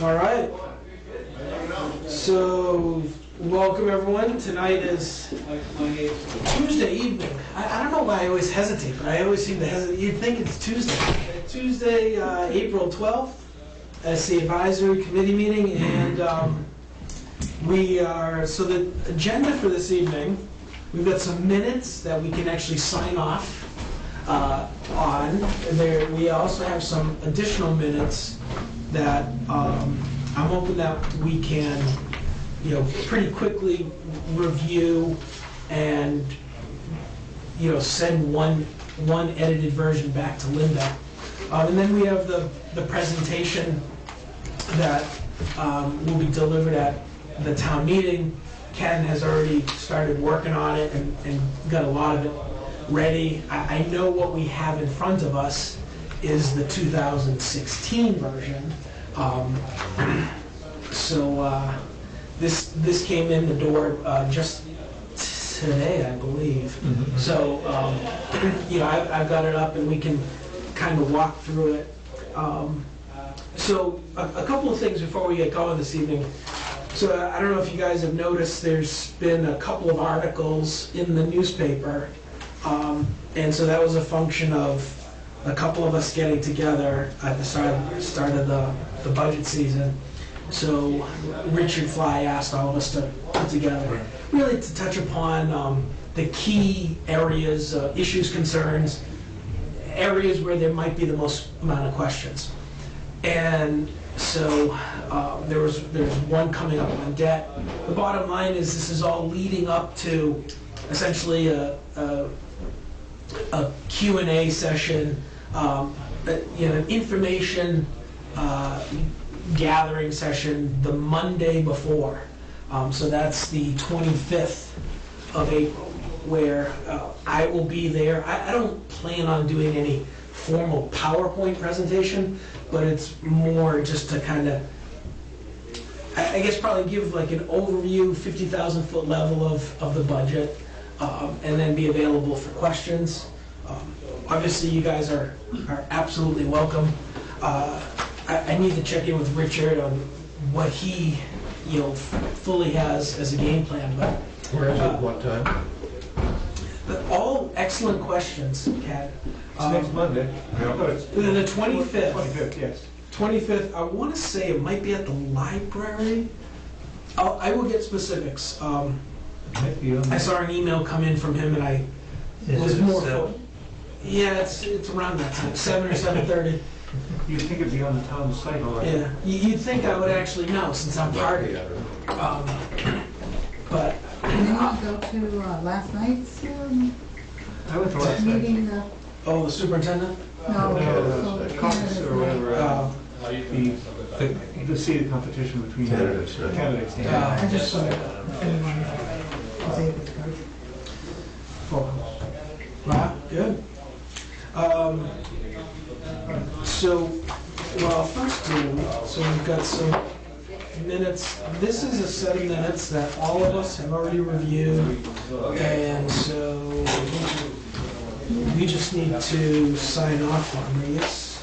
All right. So, welcome everyone. Tonight is Tuesday evening. I don't know why I always hesitate, but I always seem to hesitate. You'd think it's Tuesday. Tuesday, April 12th. That's the advisory committee meeting, and so the agenda for this evening, we've got some minutes that we can actually sign off on. We also have some additional minutes that I'm hoping that we can, pretty quickly review and, send one edited version back to Linda. And then we have the presentation that will be delivered at the town meeting. Ken has already started working on it and got a lot of it ready. I know what we have in front of us is the 2016 version. This came in the door just today, I believe. Mm-hmm. So, I've got it up and we can kind of walk through it. So a couple of things before we get going this evening. So I don't know if you guys have noticed, there's been a couple of articles in the newspaper. And so that was a function of a couple of us getting together at the start of the budget season. So Richard Fly asked all of us to put together, really to touch upon the key areas, issues, concerns, areas where there might be the most amount of questions. And so there's one coming up on debt. The bottom line is this is all leading up to essentially a Q&A session, an information gathering session the Monday before. So that's the 25th of April, where I will be there. I don't plan on doing any formal PowerPoint presentation, but it's more just to kind of, I guess, probably give like an overview, 50,000 foot level of the budget, and then be available for questions. Obviously, you guys are absolutely welcome. I need to check in with Richard on what he, fully has as a game plan. But where is it? What time? All excellent questions, Kat. It's next Monday. The 25th. 25th, yes. 25th. I want to say it might be at the library. I will get specifics. I saw an email come in from him, and I was more. Yeah, it's around that time, 7 or 7:30. You'd think it'd be on the town site already. Yeah, you'd think I would actually know since I'm part of it. But. Did you go to last night's I went to last meeting? night. Oh, the superintendent? No, the caucus or whatever. To see the competition between candidates. I just saw anyone was able to go. Full house. Wow, good. So we've got some minutes. This is a set of minutes that all of us have already reviewed, and so we just need to sign off on these.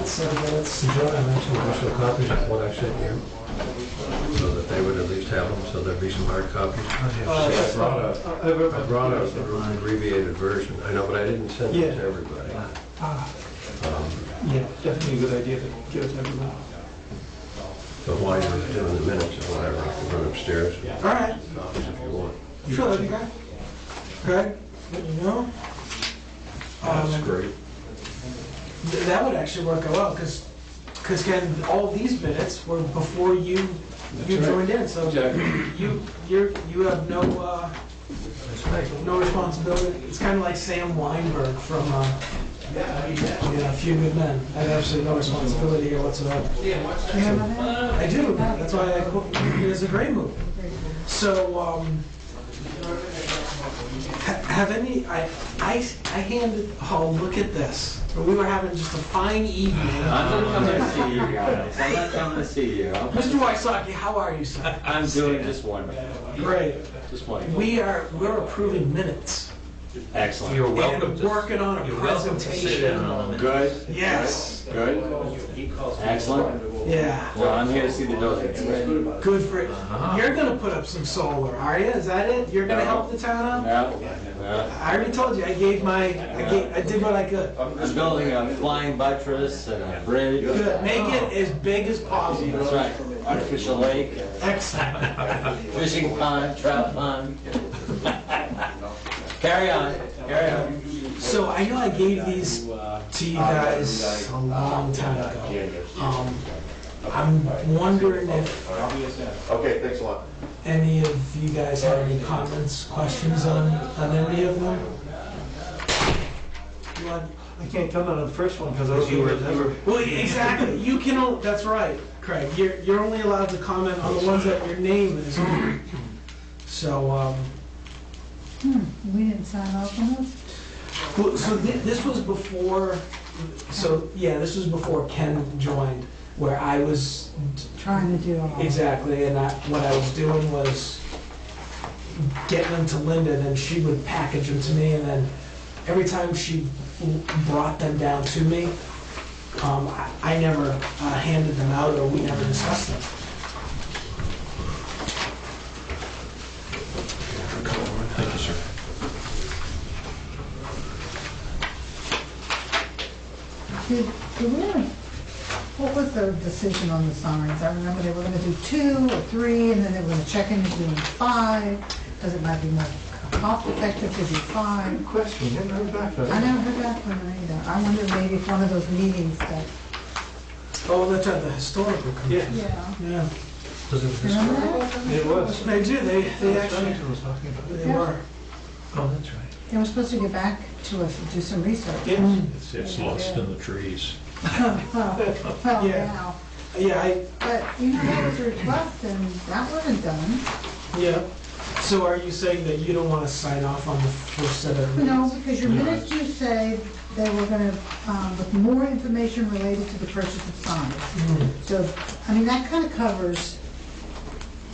Set of minutes. Did you want to mention additional copies of what I sent you? So that they would at least have them, so there'd be some hard copies. I brought an abbreviated version. I know, but I didn't send it to everybody. Yeah, definitely a good idea to give it to everyone. But while you're doing the minutes or whatever, I can run upstairs. All right. Copies if you want. Sure, that'd be great. Okay, let me know. That's great. That would actually work out well, because Ken, all these minutes were before you joined in, so you have no responsibility. It's kind of like Sam Weinberg from A Few Good Men. I have absolutely no responsibility here whatsoever. I do. That's why it is a great movie. So have any? I handed. Oh, look at this. We were having just a fine evening. I'm not coming to see you guys. I'm not coming to see you. Mr. Wysocki, how are you, sir? I'm doing just wonderful. Great. Just wonderful. We're approving minutes. Excellent. You're welcome And to. working on a You're welcome to sit in on presentation. it. Good? Yes, Good? Excellent. yeah, Well, I'm here to see the building. good for, Uh-huh. you're gonna put up some solar, are you? Is that it? You're gonna help the town out? No, I already told you, I did what I could. I'm building a flying buttress and a bridge. Good, make it as big as possible. That's right. Artificial lake, Excellent. fishing pond, trout pond. Carry on, carry on. So I know I gave these to you guys a long time ago. I'm wondering if Okay, thanks a lot. any of you guys have any comments, questions on any of them? You want- I can't comment on the first one because I was. You were. Well, exactly, you can, that's right, Craig, you're only allowed to comment on the ones that your name is on. So, We didn't sign off on those? well, so this was before, so, yeah, this was before Ken joined, where I was, Trying to do all. exactly, and what I was doing was getting them to Linda, then she would package them to me, and then every time she brought them down to me, I never handed them out, or we never discussed them. Thank you, sir. Did we ever, what was the decision on the signs? I remember they were gonna do 2 or 3, and then they were gonna check into doing 5, because it might be more cost effective to do 5. Good question, never heard back from I never heard back from them either. I wonder maybe if one of those meetings that, Oh, that's at the historical commission. Yeah. yeah. Yeah, Remember that? It was. they do, they actually, Bennington was talking about it. they were. Oh, that's right. They were supposed to get back to us and do some research. Yeah. It's lost in the trees. Well, Yeah. now, Yeah, but you know, that was a request and that wasn't done. yeah. So are you saying that you don't want to sign off on the first set of No, minutes? because your minutes you say they were gonna, with more information related to the purchase of signs. Hmm. So, I mean, that kind of covers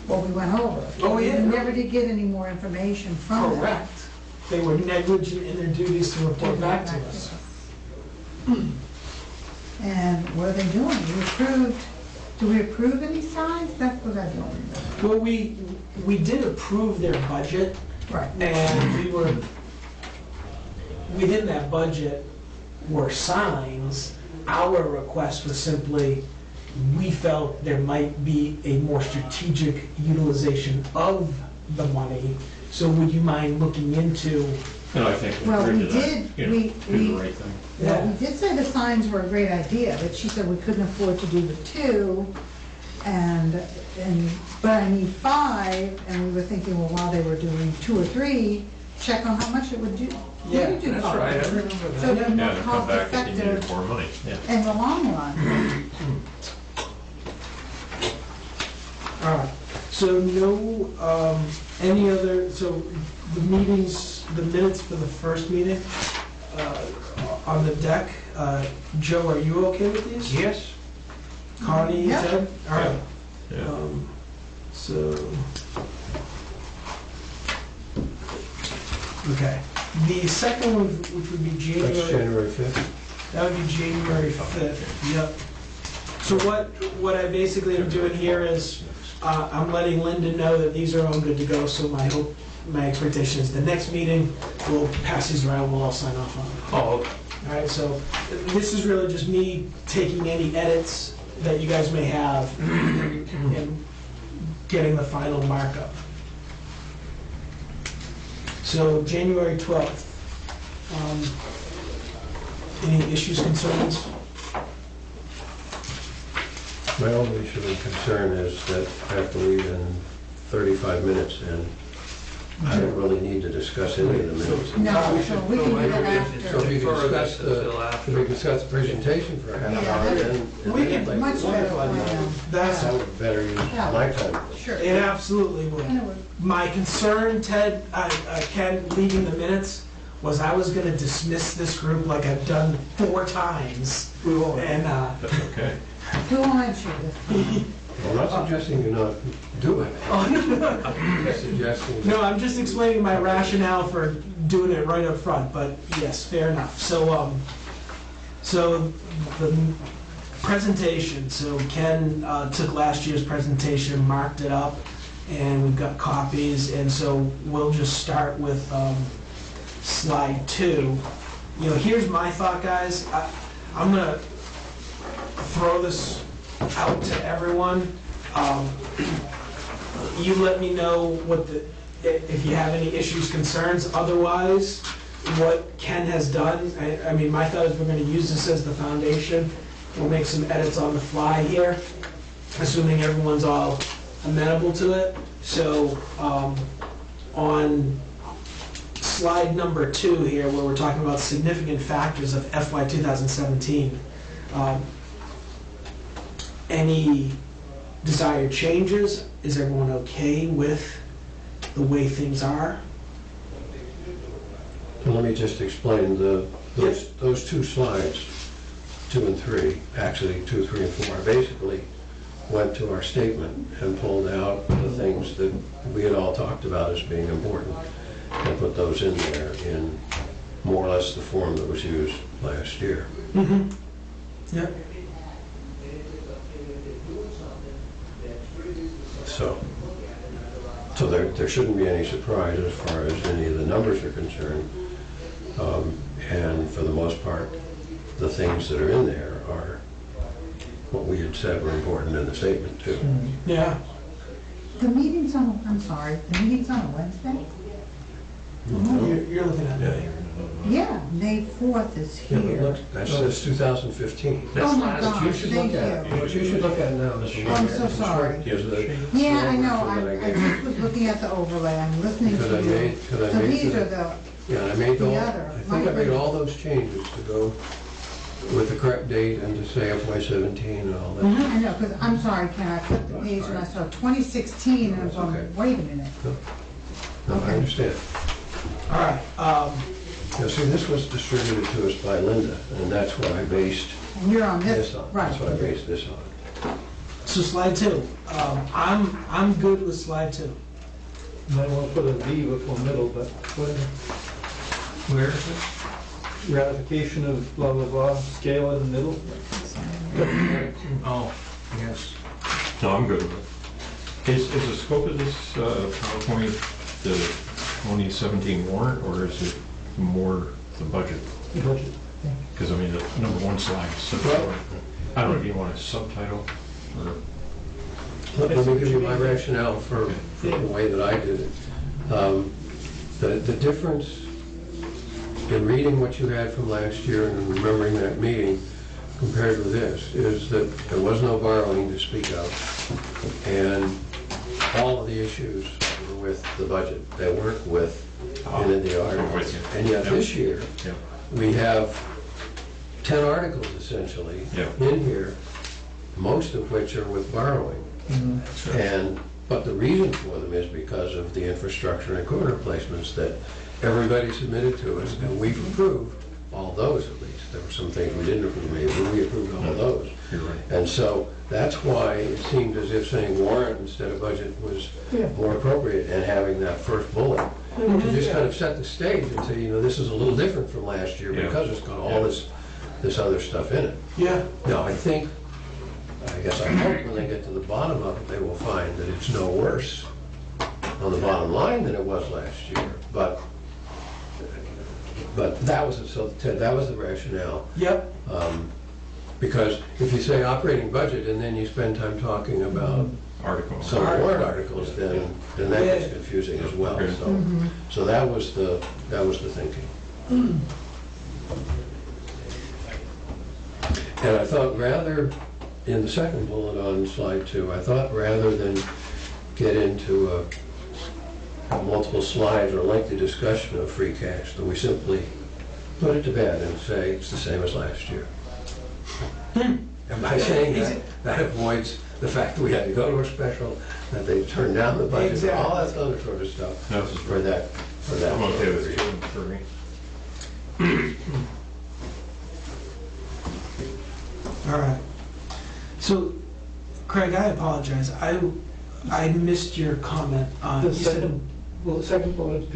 what we went over. Oh, yeah. We never did get any more information from them. Correct. They were negligent in their duties to report back to us. And what are they doing? We approved, do we approve any signs? That's what I don't remember. Well, we did approve their budget, Right. and within that budget were signs. Our request was simply, we felt there might be a more strategic utilization of the money. So would you mind looking into? No, I think we Well, agreed we to that. did, You know, we, do we, the right thing. well, we did say the signs were a great idea, but she said we couldn't afford to do the 2, but I need 5, and we were thinking, well, while they were doing 2 or 3, check on how much it would do. Yeah, Maybe do that's 5. right, I remember So that. they're Yeah, more to come cost back if you needed effective more money, yeah. in the long run. All right, so no, any other, so the meetings, the minutes for the first meeting on the deck, Joe, are you okay with these? Yes? Connie, you Yeah. said? All right. Yeah. So, okay. The second one, which would be That's January, January 5th. that would be January 5th, yep. So what I basically am doing here is, I'm letting Linda know that these are all good to go, so my expectation is the next meeting, we'll pass these around, we'll all sign off on them. Oh, okay. All right, so this is really just me taking any edits that you guys may have and getting the final markup. So January 12th, any issues, concerns? My only issue and concern is that after we've been 35 minutes in, I don't really need to discuss any of the minutes. No, so we can do that So after. if you could Defer discuss this until after. if we discuss the presentation for a half Yeah, hour, then. We can- then Much better plan. That's, That would better use Yeah. my time. Sure. it absolutely would. And it would- My concern, Ted, Ken, leaving the minutes, was I was gonna dismiss this group like I've done 4 times. We won't. And, That's okay. We won't mention this. I'm not suggesting you not do it. I'm just suggesting. No, I'm just explaining my rationale for doing it right up front, but yes, fair enough. So the presentation, so Ken took last year's presentation, marked it up, and we've got copies, and so we'll just start with slide 2. You know, here's my thought, guys. I'm gonna throw this out to everyone. You let me know if you have any issues, concerns. Otherwise, what Ken has done, I mean, my thought is we're going to use this as the foundation. We'll make some edits on the fly here, assuming everyone's all amenable to it. So on slide number 2 here, where we're talking about significant factors of FY 2017, any desired changes? Is everyone okay with the way things are? Let me just explain those 2 slides, 2 and 3, actually 2, 3, and 4, basically went to our statement and pulled out the things that we had all talked about as being important and put those in there in more or less the form that was used last year. Mm-hmm. Yep. So there shouldn't be any surprise as far as any of the numbers are concerned. And for the most part, the things that are in there are what we had said were important in the statement too. Yeah. The meeting's on, I'm sorry, the meeting's on a Wednesday? You're looking at it. Yeah, May 4th is Yeah, but here. look, that says 2015. Oh my gosh, What you should thank look at, you. what you should look at now is. Oh, I'm so sorry. Is the Yeah, I know, version that I gave you. just was looking at the overlay, I'm listening Because to I you. made- because I So made these the- are the, Yeah, and I made The all, other, I think I made all those changes to go with the correct date and to say FY17 and all that. I know, because, I'm sorry, Ken, I flipped the page and I saw 2016 and I was That's okay. going, wait a minute. No, I Okay. understand. All right. Now, see, this was distributed to us by Linda, and that's what I based And you're on this this, on. right. That's what I based this on. So slide 2. I'm good with slide 2. Might want to put a V before middle, but whatever. Where is it? Ratification of blah, blah, blah, scale in the middle. Oh, yes. No, I'm good with it. Is the scope of this PowerPoint the 2017 warrant, or is it more the budget? Budget. Because, I mean, the number 1 slide is subtitle. I don't know if you want a subtitle or... Let me give you my rationale for the way that I did it. The difference in reading what you had from last year and remembering that meeting compared with this is that there was no borrowing to speak of, and all of the issues were with the budget. They weren't with any of the articles. And yet this year, we have 10 articles essentially in here, most of which are with borrowing. But the reason for them is because of the infrastructure and equipment replacements that everybody submitted to us, and we've approved all those at least. There were some things we didn't approve, maybe, but we approved all of those. You're right. And so that's why it seemed as if saying warrant instead of budget was more appropriate, and having that first bullet to just kind of set the stage and say, you know, this is a little different from last year because it's got all this other stuff in it. Yeah. Now, I guess I hope when they get to the bottom of it, they will find that it's no worse on the bottom line than it was last year. But that was the rationale. Yep. Because if you say operating budget and then you spend time talking about Articles. some warrant articles, then that gets confusing as well. So that was the thinking. And I thought in the second bullet on slide 2, I thought rather than get into a multiple slides or lengthy discussion of free cash, that we simply put it to bed and say it's the same as last year. And by saying that avoids the fact that we had to go to a special, that they turned down the budget, and all that other sort of stuff for that. I'm okay with 2 and 3. All right. So Craig, I apologize. I missed your comment on, The you said, second, the second bullet,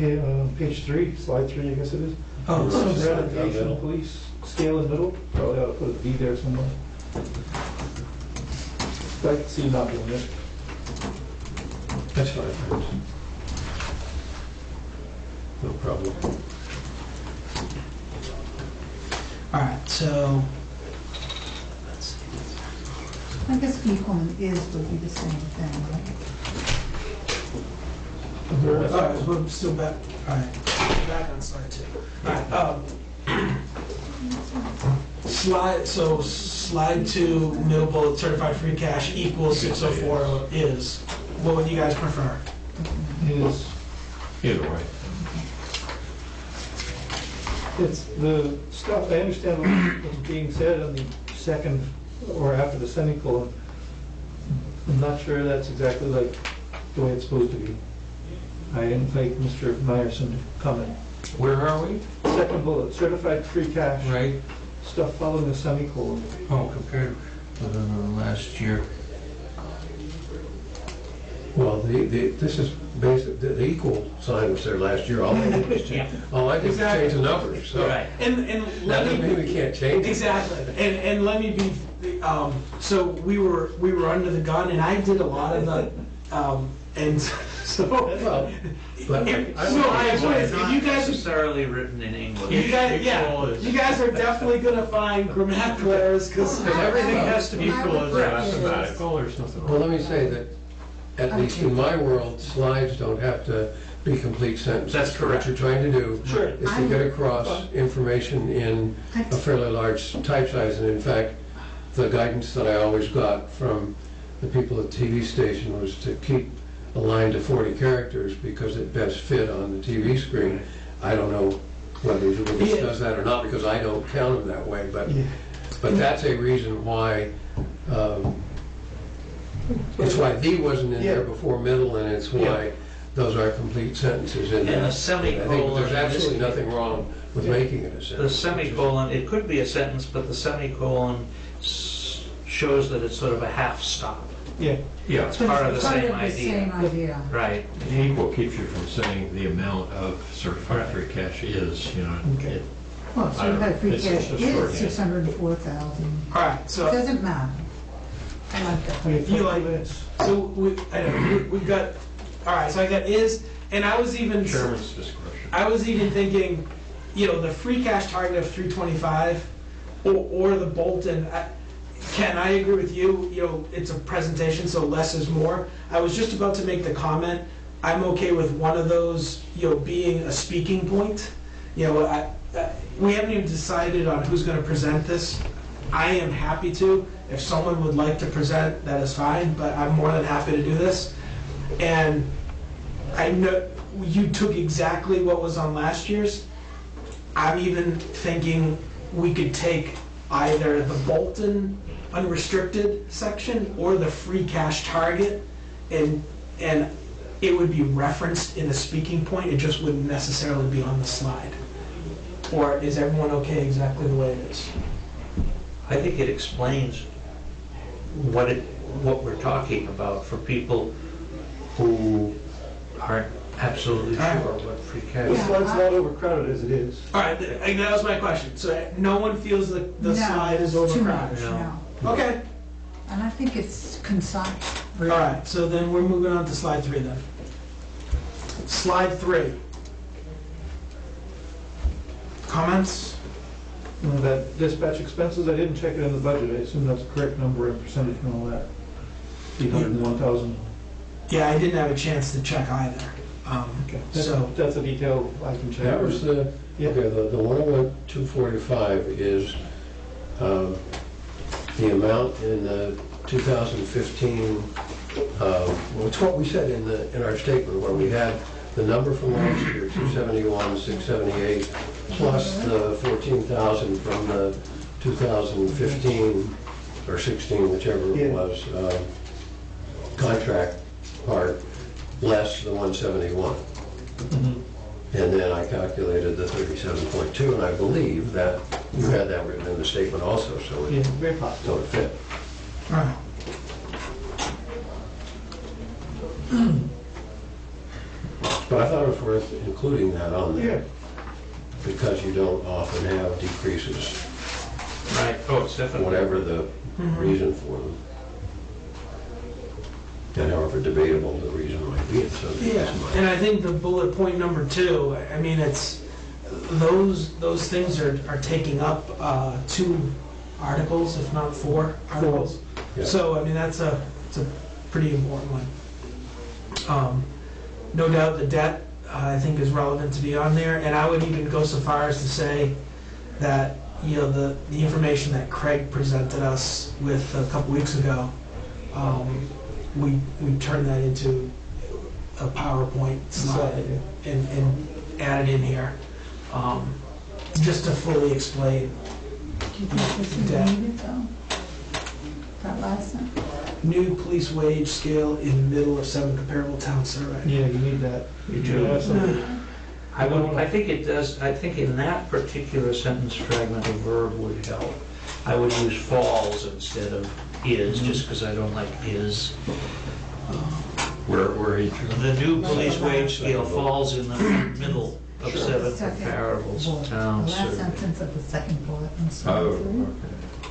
page 3, slide 3, I guess it is. oh, so sorry. Eradication, police, scale in middle, probably ought to put a V there somewhere. I can see you not doing it. That's fine, thanks. No problem. All right, so, let's see. I guess equal and is would be the same thing, right? All right, we're still back, all right, back on slide 2. All right, slide 2, middle bullet, certified free cash equals 604 is, what would you guys prefer? Is, Either way. it's the stuff, I understand what's being said on the second or after the semicolon. I'm not sure that's exactly like the way it's supposed to be. I invite Mr. Meyerson to comment. Where are we? Second bullet, certified free cash. Right. Stuff following the semicolon. Oh, compared with last year. Well, this is basic, the equal sign was there last year, all I did was change, change the numbers, so. Right. And That let doesn't me, mean we can't change it. exactly, and let me be, so we were under the gun, and I did a lot of the, and so. Well, but So I agree, if you guys, necessarily written in English. you guys are definitely gonna find grammatical errors, because Everything has to be I equal would as prefer mathematical, there's nothing Well, wrong. let me say that, at least in my world, slides don't have to be complete sentences. That's correct. What you're trying to do Sure. is to get across information in a fairly large type size. And in fact, the guidance that I always got from the people at the TV station was to keep a line to 40 characters because it best fit on the TV screen. I don't know whether this does that or not because I don't count them that way, but that's a reason why it's why the wasn't in there before middle, and it's why those are complete sentences in there. And a I think semicolon. there's absolutely nothing wrong with making it a sentence. The semicolon, it could be a sentence, but the semicolon shows that it's sort of a half stop. Yeah. Yeah, It's part of the Part same of the same idea. idea. Right. equal keeps you from saying the amount of certified free cash is, you know. Okay. it- Well, certified free It's cash just a shorthand. is 604,000. all right, It so, doesn't matter. I like that. Okay, You like- 20 minutes. so I know, we've got, all right, so I got is, and I was even. Chairman's discretion. I was even thinking, the free cash target of 325 or the Bolton. Ken, I agree with you, it's a presentation, so less is more. I was just about to make the comment, I'm okay with one of those, being a speaking point. We haven't even decided on who's gonna present this. I am happy to. If someone would like to present, that is fine, but I'm more than happy to do this. And I know you took exactly what was on last year's. I'm even thinking we could take either the Bolton unrestricted section or the free cash target, and it would be referenced in a speaking point, it just wouldn't necessarily be on the slide. Or is everyone okay exactly the way it is? I think it explains what we're talking about for people who aren't absolutely sure what free cash The is. slide's not overcrowded as it is. All right, that was my question. So no one feels that the No, slide is it's too overcrowded? much, No. no. Okay. And I think it's concise. All right, so then we're moving on to slide 3 then. Slide 3. Comments? That dispatch expenses, I didn't check it in the budget, I assume that's the correct number and percentage and all that. 801,000. Yeah, I didn't have a chance to check either. Okay. So, That's a detail I can check. That was the, okay, the 101,245 is the amount in the 2015, it's what we said in our statement, where we had the number from last year, 271, 678, plus the 14,000 from the 2015 or 16, whichever it was, contract part, less the 171. Mhm. And then I calculated the 37.2, and I believe that you had that written in the statement also, so Yeah, it, very possible. so it fit. all right. But I thought it was worth including that on Yeah, there, because you don't often have decreases, Right, oh, it's definitely. whatever the reason for them. And however debatable the reason might be in some Yeah, cases. and I think the bullet point number 2, I mean, it's, those things are taking up 2 articles, if not 4 articles. Yeah. So, I mean, it's a pretty important one. No doubt the debt, I think, is relevant to be on there, and I would even go so far as to say that, you know, the information that Craig presented us with a couple weeks ago, we turned that into a PowerPoint slide and added in here, just to fully explain Do you think this is Yeah. needed though? That last sentence? new police wage scale in the middle of 7 comparable town survey. yeah, you need that. You do. have something. I think it does, I think in that particular sentence fragment, a verb would help. I would use falls instead of is, just because I don't like is. Where each, The new police wage scale falls in the middle of 7 Second comparables bullet. town The last survey. sentence of the second bullet in oh, slide 3. okay.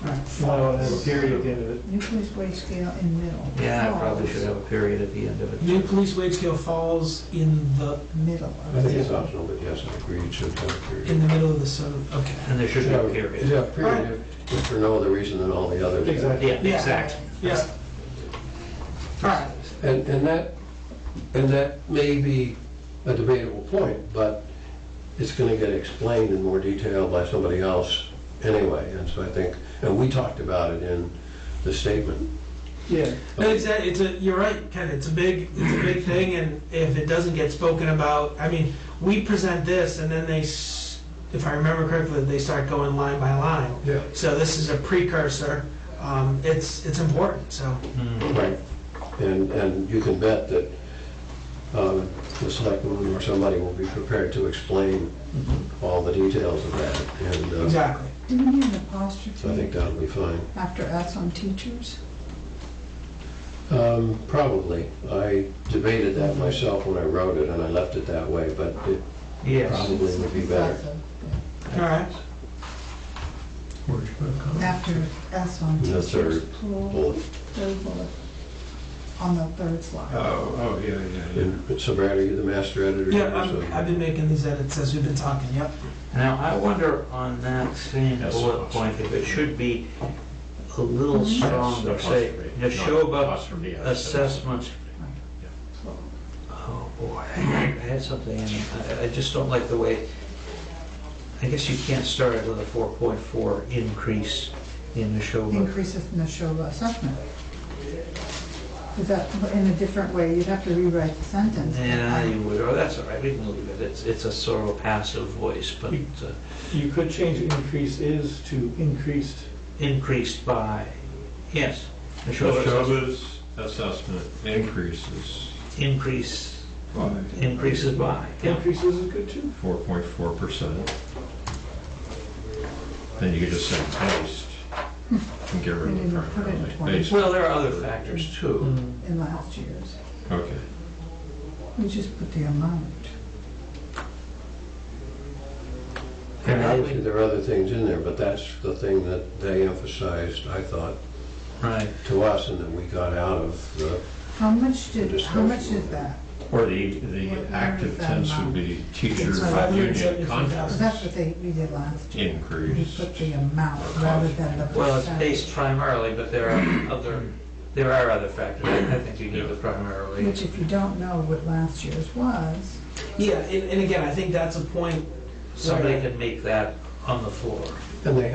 Right. No, it has a period at the end of it. New police wage scale in middle. Yeah, I probably Falls. should have a period at the end of it. New police wage scale falls in the Middle I of think it. it's optional, but yes, I agree, it should have a period. in the middle of the 7, okay. And there should be a period. Yeah, period, if for no other reason than all the others. Exactly. Yeah, Yeah. exactly. Yeah. All right. And that may be a debatable point, but it's gonna get explained in more detail by somebody else anyway, and so I think, and we talked about it in the statement. Yeah, No, exactly. You're right, Ken. It's a big thing, and if it doesn't get spoken about, I mean, we present this, and then if I remember correctly, they start going line by line. Yeah. So this is a precursor. It's important. So Right, and you can bet that the selectman or somebody will be prepared to explain all the details of that, and exactly. Do we need an so I apostrophe think that'll be fine. after S on teachers? Probably. I debated that myself when I wrote it, and I left it that way, but it Yes. probably would be better. All right. Where'd you put a comma? After S on The teachers, third plural, bullet. third bullet, on the third slide. Oh, yeah, yeah. And so Brad, are you the master editor? Yeah, So- I've been making these edits as we've been talking. Yep. Now, I wonder on that same Yes. bullet point if it should be a little stronger, say, Apostrophe. to show about Apostrophe, yes. assessment. Plural. Oh, boy, I had something in, I just don't like the way, I guess you can't start it with a 4.4 increase in the show. Increases in the show assessment. Is that in a different way? You'd have to rewrite the sentence. Yeah, you would, oh, that's all right, we can leave it, it's a sort of passive voice, but you could change increase is to increased. increased by, yes. The The show assessment Shoba's assessment increases increases by by, yeah. Increases is good too. 4.4%. Then you could just say based and get rid We of the didn't put it in primarily. 20. Based, Well, there are other factors too. In last year's. okay. We just put the amount. And obviously, there are other things in there, but that's the thing that they emphasized, I thought, Right. to us, and that we got out of the, How much discussion. is that? Or the What active is that tense amount? would be teacher It's union 573,000. That's conference what we did last year. We increase. put the amount rather than the Well, it's percentage. based primarily, but there are other factors. I think you need the primarily. Which if you don't know what last year's was, Yeah, and again, I think that's a point. Somebody can make that on the floor. and they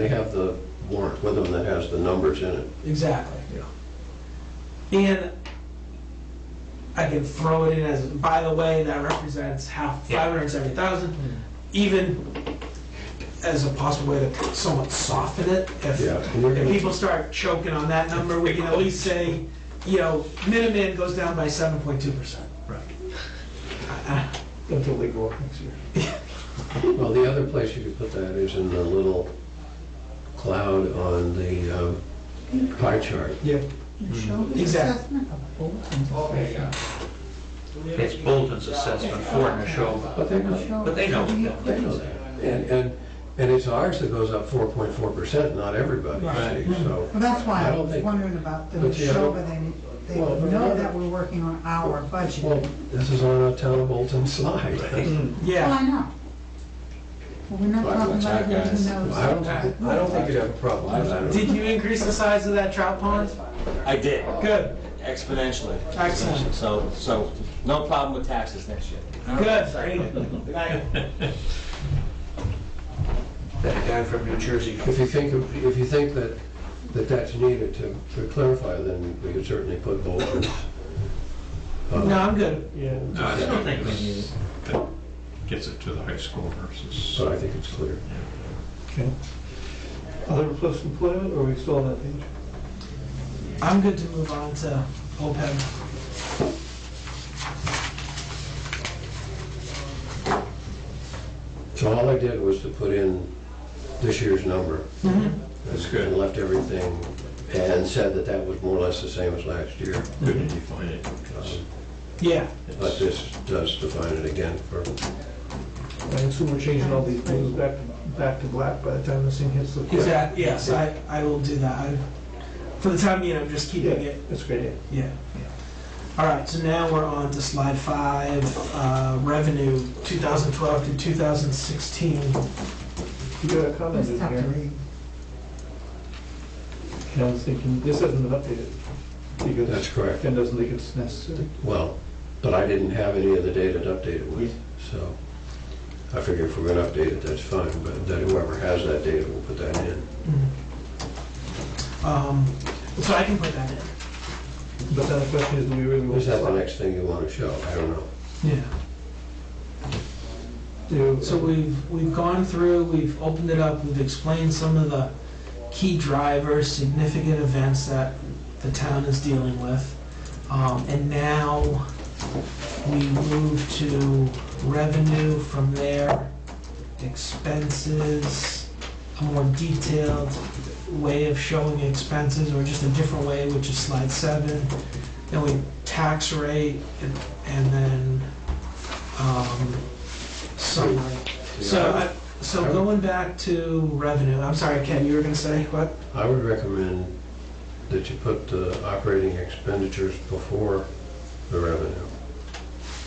have the warrant with them that has the numbers in it. Exactly. And I can throw it in as, by the way, that represents half, Yeah. 570,000, even as a possible way to somewhat soften it. Yeah, and you're If gonna- people start choking on that number, we can at least say, you know, Minuteman goes down by 7.2%. Right. Until they go up next year. Well, the other place you could put that is in the little cloud on the pie chart. Yeah, Neshoba's Exactly. assessment of Bolton's assessment. It's Bolton's assessment for Neshoba, But they know, Neshoba. but they know. they know that. And it's ours that goes up 4.4%, not everybody, Right. see, so. Well, that's why I I don't was think- wondering about the But see, I don't- Neshoba, they Well, know remember- that we're working on our budget. Well, this is on a town of Bolton slide. Mm. Well, Yeah, I know. But we're not Right, talking what's about that, who guys? knows. I don't think you'd have a problem with that. did you increase the size of that trout pond? I did, Good, exponentially. excellent, So, no problem with taxes next year. good, great. That guy from New Jersey. If you think that's needed to clarify, then we could certainly put Bolton's. No, I'm good. Yeah. No, I don't think we need it. That gets it to the high school versus. But I think it's clear. Okay. Other post-employment, or are we still on that page? I'm good to move on to OPEB. So all I did was to put in this year's number. That's good. And left everything, and said that that was more or less the same as last year. Good to define it. because Yeah, But this does define it again for, I assume we're changing all these things back to black by the time this thing hits the. exactly, yes, I will do that. For the time being, I'm just Yeah, keeping it, that's great. yeah. All right, so now we're on to slide 5, revenue 2012 to 2016. You got a comment It's in tough to here. read. Ken's thinking, this hasn't been updated. Because that's correct. Ken doesn't think it's necessary. Well, but I didn't have any of the data to update it with, so I figure if we're gonna update it, that's fine, but that whoever has that data will put that in. So I can put that in. But then the question is, do we really want Is to that the slide? next thing you wanna show? I don't know. Yeah. Do- So we've gone through, we've opened it up, we've explained some of the key drivers, significant events that the town is dealing with. And now we move to revenue from there, expenses, a more detailed way of showing expenses, or just a different way, which is slide 7. Then we tax rate, and then summary. So going back to revenue, I'm sorry, Ken, you were gonna say what? I would recommend that you put the operating expenditures before the revenue.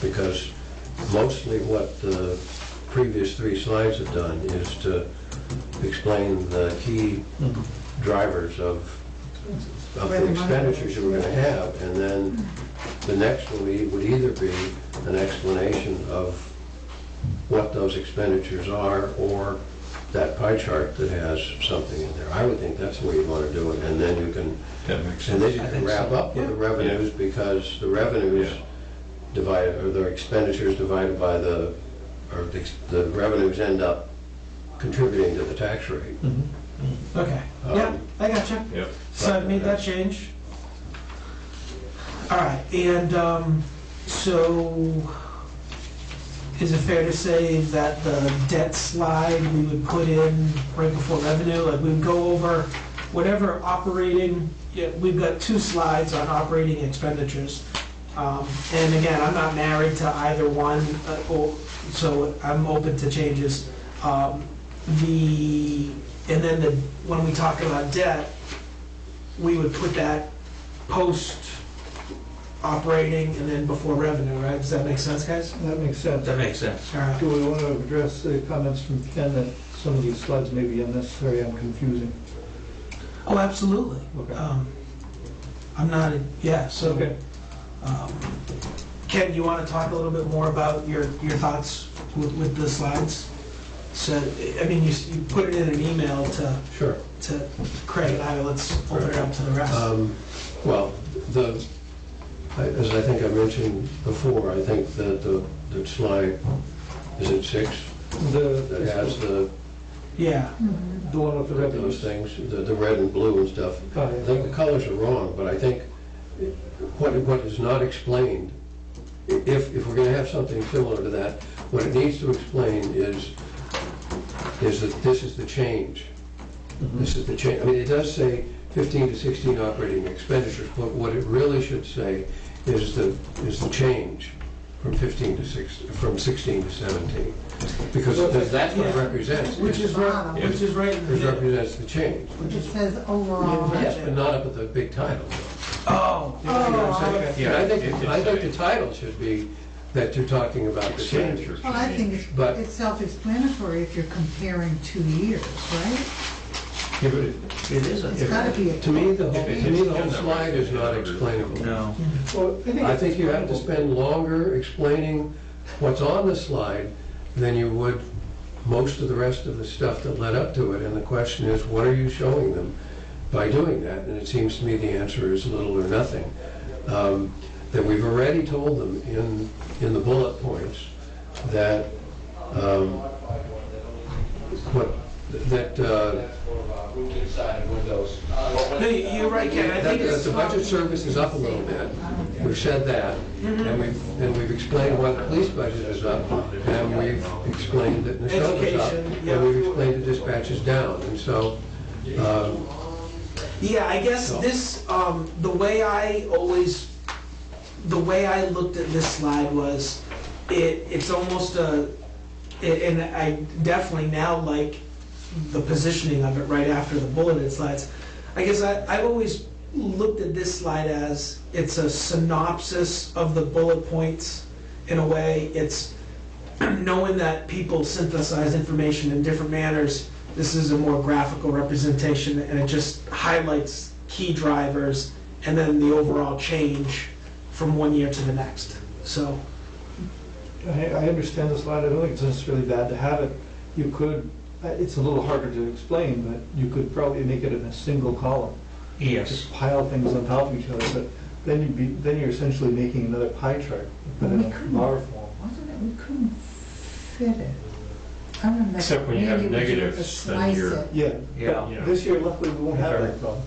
Because mostly what the previous 3 slides have done is to explain the key drivers of the expenditures you were gonna have. And then the next one would either be an explanation of what those expenditures are, or that pie chart that has something in there. I would think that's the way you want to do it, and then you can, That makes and then sense. you I can think wrap so. up with the revenues, because the revenues Yeah. divided, or the expenditures divided by the revenues end up contributing to the tax rate. Okay, yeah, I gotcha. Yep. So I've made that change. All right, and so is it fair to say that the debt slide we would put in right before revenue, like we would go over whatever operating, yeah, we've got 2 slides on operating expenditures. And again, I'm not married to either one, so I'm open to changes. And then when we talk about debt, we would put that post operating and then before revenue, right? Does that make sense, guys? That makes sense. That makes sense. All right. Do we want to address the comments from Ken that some of these slides may be unnecessary and confusing? Oh, absolutely. Okay. I'm not, yeah, so, Okay. Ken, you want to talk a little bit more about your thoughts with the slides? So, I mean, you put it in an email Sure. to Craig and I, let's open it up to the rest. Well, as I think I mentioned before, I think that the slide, is it 6? That has the Yeah, The one with the those revenues. things, the red and blue and stuff. Oh, I yeah. think the colors are wrong, but I think what is not explained, if we're gonna have something similar to that, what it needs to explain is that this is the change. This is the change. I mean, it does say 15 to 16 operating expenditures. But what it really should say is the change from 15 to 16 to 17. Because that's what it represents. Which is right, which is right in the It middle. represents the change. It says overall. Yes, but not up at the big title. Oh, You know what I'm saying? Yeah, And it- I think the it's title should be that you're talking about the change. Expenditure Well, I think change. But- it's self-explanatory if you're comparing 2 years, right? Yeah, but It isn't. It's gotta be a. To me, the If it's whole done that slide way, is not it's explainable. No. Well, I think you have to spend longer explaining what's on the slide than you would most of the rest of the stuff that led up to it. And the question is, what are you showing them by doing that? And it seems to me the answer is little or nothing. That we've already told them in the bullet points that no, you're right, Ken, I think that it's. the budget service is up a little bit. We've said that, and we've explained why the police budget is up, and we've explained that Neshoba's up, Education, yeah. and we've explained the dispatch is down, and so, Yeah, I guess this, the way I looked at this slide was, it's almost and I definitely now like the positioning of it right after the bulleted slides. I guess I've always looked at this slide as, it's a synopsis of the bullet points in a way. It's knowing that people synthesize information in different manners. This is a more graphical representation, and it just highlights key drivers and then the overall change from one year to the next. So, I understand the slide, I don't think it's necessarily bad to have it. You could, it's a little harder to explain, but you could probably make it in a single column. Yes. Just pile things on top of each other, but then you're essentially making another pie chart, but in We a couldn't. bar form. Wasn't it, we couldn't fit it. I remember. Except when you have Randy would do negatives, a then slice you're- it. Yeah, Yeah. but this year luckily we won't have that problem.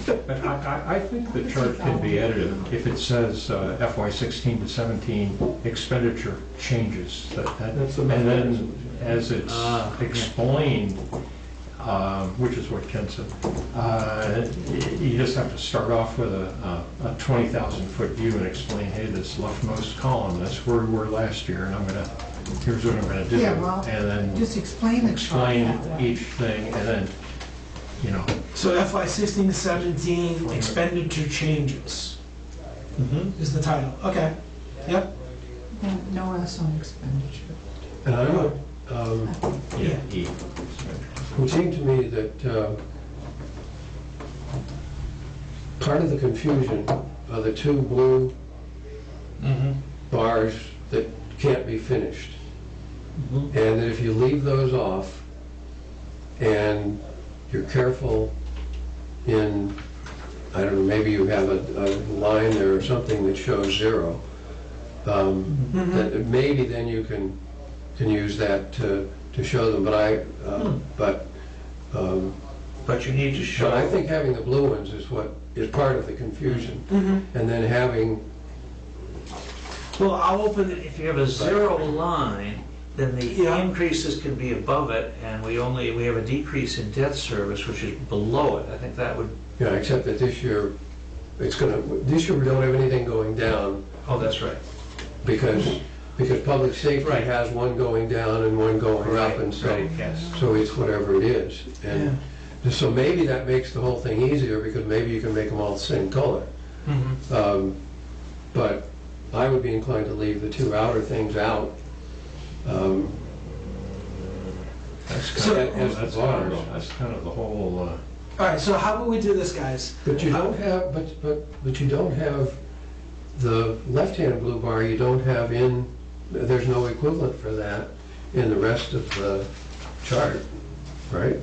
But I think the chart can be edited if it says FY 16 to 17 expenditure changes. That's the And better then solution. as it's Yeah. explained, which is what Ken said, you just have to start off with a 20,000-foot view and explain, hey, this leftmost column, that's where we were last year, and here's what I'm gonna do. Yeah, well, And then Just explain the chart explain that way. each thing, and then, you know, so FY 16 to 17 expenditure changes is the title. Okay. Yep. No S on expenditure. and I would, yeah, Yeah. E. it would seem to me that part of the confusion are the two blue bars that can't be finished. And that if you leave those off and you're careful in, I don't know, maybe you have a line there or something that shows 0, that maybe then you can use that to show them, but But you need to show. but I think having the blue ones is what is part of the confusion. And then having, Well, I'll open it. If you have a zero line, then the Yeah. increases can be above it, and we have a decrease in debt service, which is below it. I think that would, you know, except that this year this year we don't have anything going down oh, that's right. because public safety Right. has one going down and one going up, and Right, yes. so it's whatever it is. And so maybe that makes the whole thing easier, because maybe you can make them all the same color. But I would be inclined to leave the two outer things out. That's So- kind of, As the that's bars. kind of the whole, All right, so how about we do this, guys? But you don't have, but you don't have the left-hand blue bar, you don't have there's no equivalent for that in the rest of the chart, right?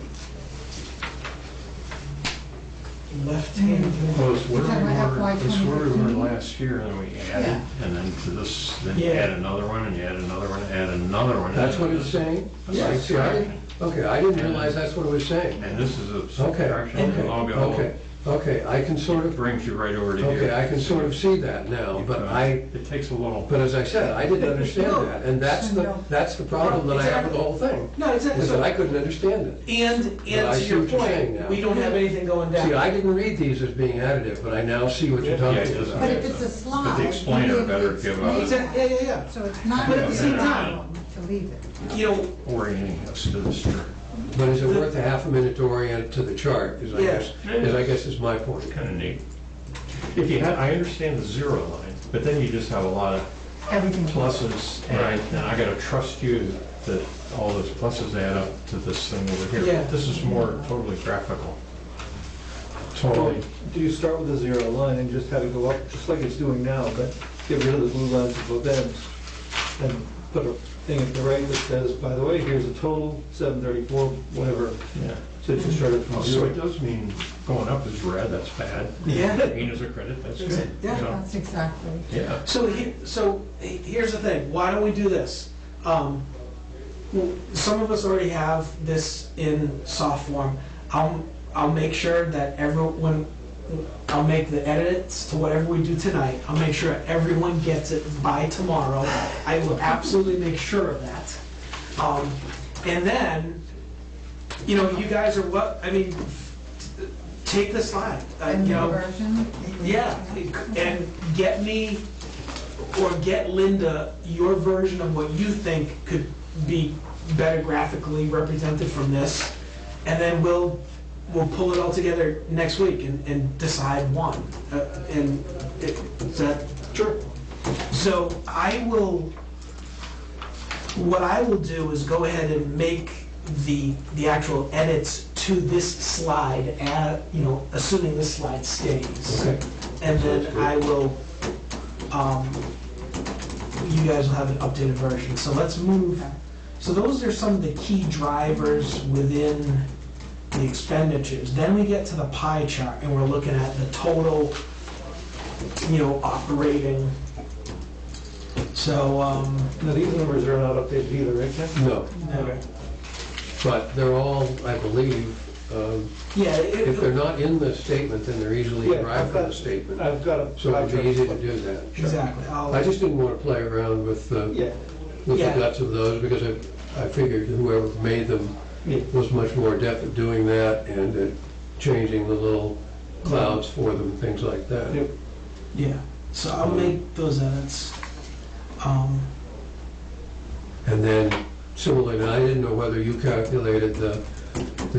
Left hand. well, it's where Is that my FY it's where we were 2015? last year, and then we added, Yeah. and then to this, then you Yeah. add another one, and you add another one, add another one. That's what it's saying? Yes. See, okay, I didn't realize that's what it was saying. And this is a Okay, subtraction okay, logo. okay. Okay, I can sort It of, brings you right over to here. okay, I can sort of see that now, but It takes a little. but as I said, I didn't understand that, and that's the problem that I have with the whole thing, No, exactly. is that I couldn't understand it. And But I to see your what you're saying point, now. we don't have anything going down. See, I didn't read these as being additive, but I now see what you're Yeah, talking it doesn't about. But if it's a slide. But the explainer you better need to give explain us- Exactly, yeah. So it's not But a at the same time- problem to leave it. You know, Orienting us to the string. But is it worth a half a minute to orient it to the chart, is I guess is my point. Kind of neat. If you had, I understand the zero line, but then you just have a lot of Everything. pluses, and I gotta trust you that all those pluses add up to this thing over here. Yeah. This is more totally graphical. Well, Totally. do you start with a zero line and just have it go up, just like it's doing now, but get rid of the blue lines at both ends? And put a thing at the right that says, by the way, here's a total, 734, whatever. Yeah. So you started from Oh, so zero. it does mean going up is red, that's bad. Yeah. Green is a credit, that's good. Yeah. You know? That's exactly. Yeah. So here's the thing, why don't we do this? Well, some of us already have this in soft form. I'll make sure that everyone, I'll make the edits to whatever we do tonight. I'll make sure everyone gets it by tomorrow. I will absolutely make sure of that. And then, you know, you guys are take the slide, And you the know. version? Yeah, and get me, or get Linda, your version of what you think could be better graphically represented from this, and then we'll pull it all together next week and decide one. Is that sure? So what I will do is go ahead and make the actual edits to this slide, assuming this slide stays. Okay. And then Sounds good. I will, you guys will have an updated version. So let's move. So those are some of the key drivers within the expenditures. Then we get to the pie chart and we're looking at the total, operating. So, Now, these numbers are not updated either, right, Ken? No, Okay. but they're all, I believe, yeah, if they're not in the statement, then they're easily Yeah, derived from the statement. I've got a. So it would be easy to do that. exactly. I just didn't want to play around with the Yeah, Yeah. guts of those, because I figured whoever made them yeah. was much more adept at doing that and at changing the little clouds for them, things like that. Yep. Yeah, so I'll make those edits. And then similarly, I didn't know whether you calculated the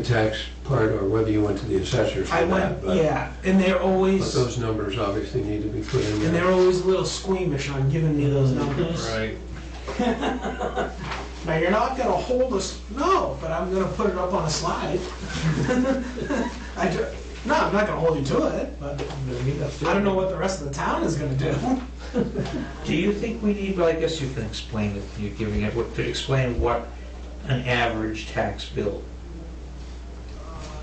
tax part or whether you went to the assessors for I that. went, but- yeah, and they're But always, those numbers obviously need to be put in and there. they're always a little squeamish on giving me those numbers. Right. Now, you're not gonna hold us, no, but I'm gonna put it up on a slide. No, I'm not gonna hold you to it, but I don't know what the rest of the town is gonna do. Do you think we need, well, I guess you can explain it, you're giving it, to explain what an average tax bill.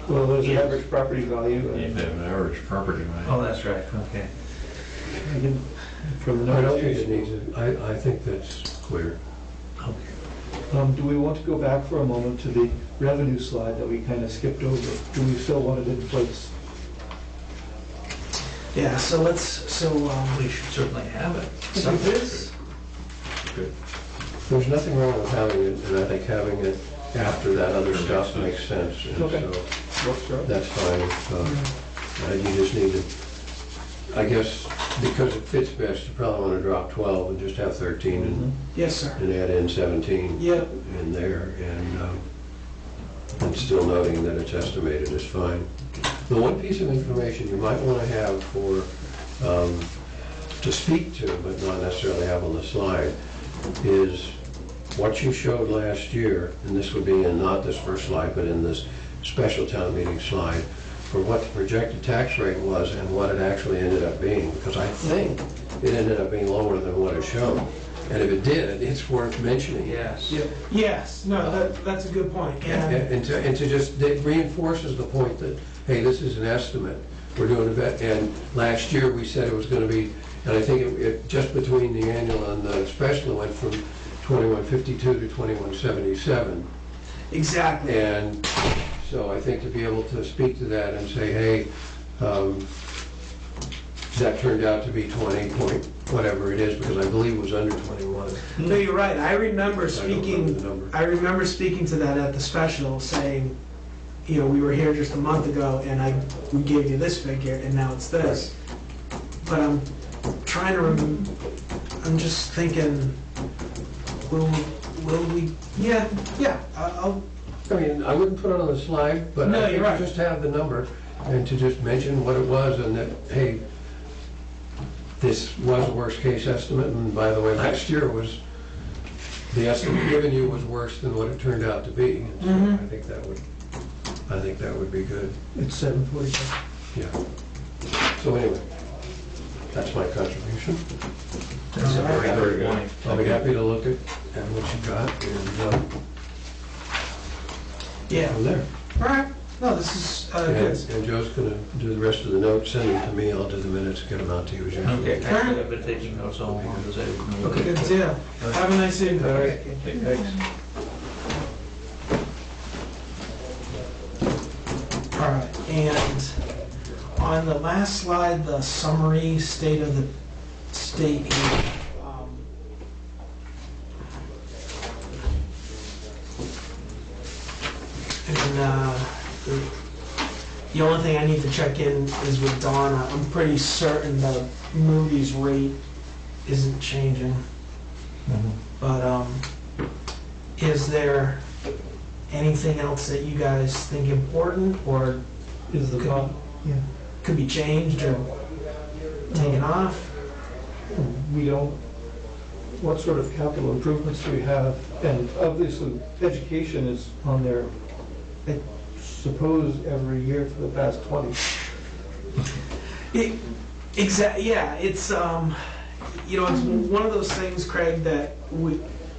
Well, there's an Yes. average property value. You and have an average property Oh, value. that's right, okay. I can- From the I don't numbers. think it needs it, I think that's clear. Okay. Do we want to go back for a moment to the revenue slide that we kind of skipped over? Do we still want it in place? Yeah, so We should certainly have it. so this, Good. There's nothing wrong with having it, and I think having it after that other stuff makes sense. And Okay. so Works for us. that's fine. You just need to, I guess, because it fits best, you probably want to drop 12 and just have 13 yes, sir. and add in 17 Yep, in there, and still noting that it's estimated is fine. The one piece of information you might want to have for, to speak to, but not necessarily have on the slide, is what you showed last year, and this would be in not this first slide, but in this special town meeting slide, for what the projected tax rate was and what it actually ended up being, because I think it ended up being lower than what is shown. And if it did, it's worth mentioning. Yes. yes, no, that's a good point. And to just, it reinforces the point that, hey, this is an estimate. We're doing a bet, and last year we said it was gonna be, and I think it just between the annual and the special, it went from 2152 to 2177. Exactly. And so I think to be able to speak to that and say, hey, That turned out to be 20 point whatever it is, because I believe it was under 21. No, you're right. I remember I don't remember the number. speaking to that at the special, saying, you know, we were here just a month ago, and we gave you this figure, and now it's this. But I'm trying to I'm just thinking, will we, I'll, I mean, I wouldn't put it on the slide, but No, I you're think right. just have the number, and to just mention what it was, and that, hey, this was a worst-case estimate, and by the way, last year was, the estimate given you was worse than what it turned out to be. And so Mhm. I think that would be good, It's 7:45. yeah. So anyway, that's my contribution. That's a very good point. I'll be happy to look at what you got, and yeah. from there. All right. No, this is good. And Joe's gonna do the rest of the notes, send them to me, I'll do the minutes, get them out to you as usual. Okay, actually, I've been taking notes all along, because I didn't know. Okay, good deal. Have a nice evening. All right. Thanks. All right, and on the last slide, the summary state of the state here. The only thing I need to check in is with Donna. I'm pretty certain the Moody's rate isn't changing. But is there anything else that you guys think important or Is the Could- bond, yeah. could be changed or taken off? We don't, what sort of capital improvements do we have? And obviously, education is on there, I suppose, every year for the past 20. Yeah, it's, you know, it's one of those things, Craig, that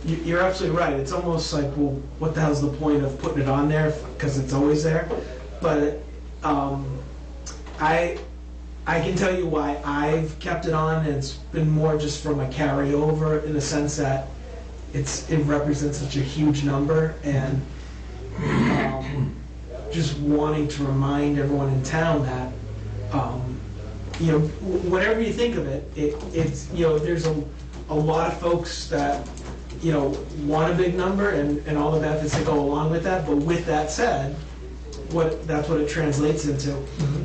you're absolutely right. It's almost like, well, what the hell's the point of putting it on there, because it's always there? But I can tell you why I've kept it on, and it's been more just from a carryover, in the sense that it represents such a huge number, and just wanting to remind everyone in town that, you know, whatever you think of it, it's, you know, there's a lot of folks that, you know, want a big number and all the benefits that go along with that, but with that said, that's what it translates into.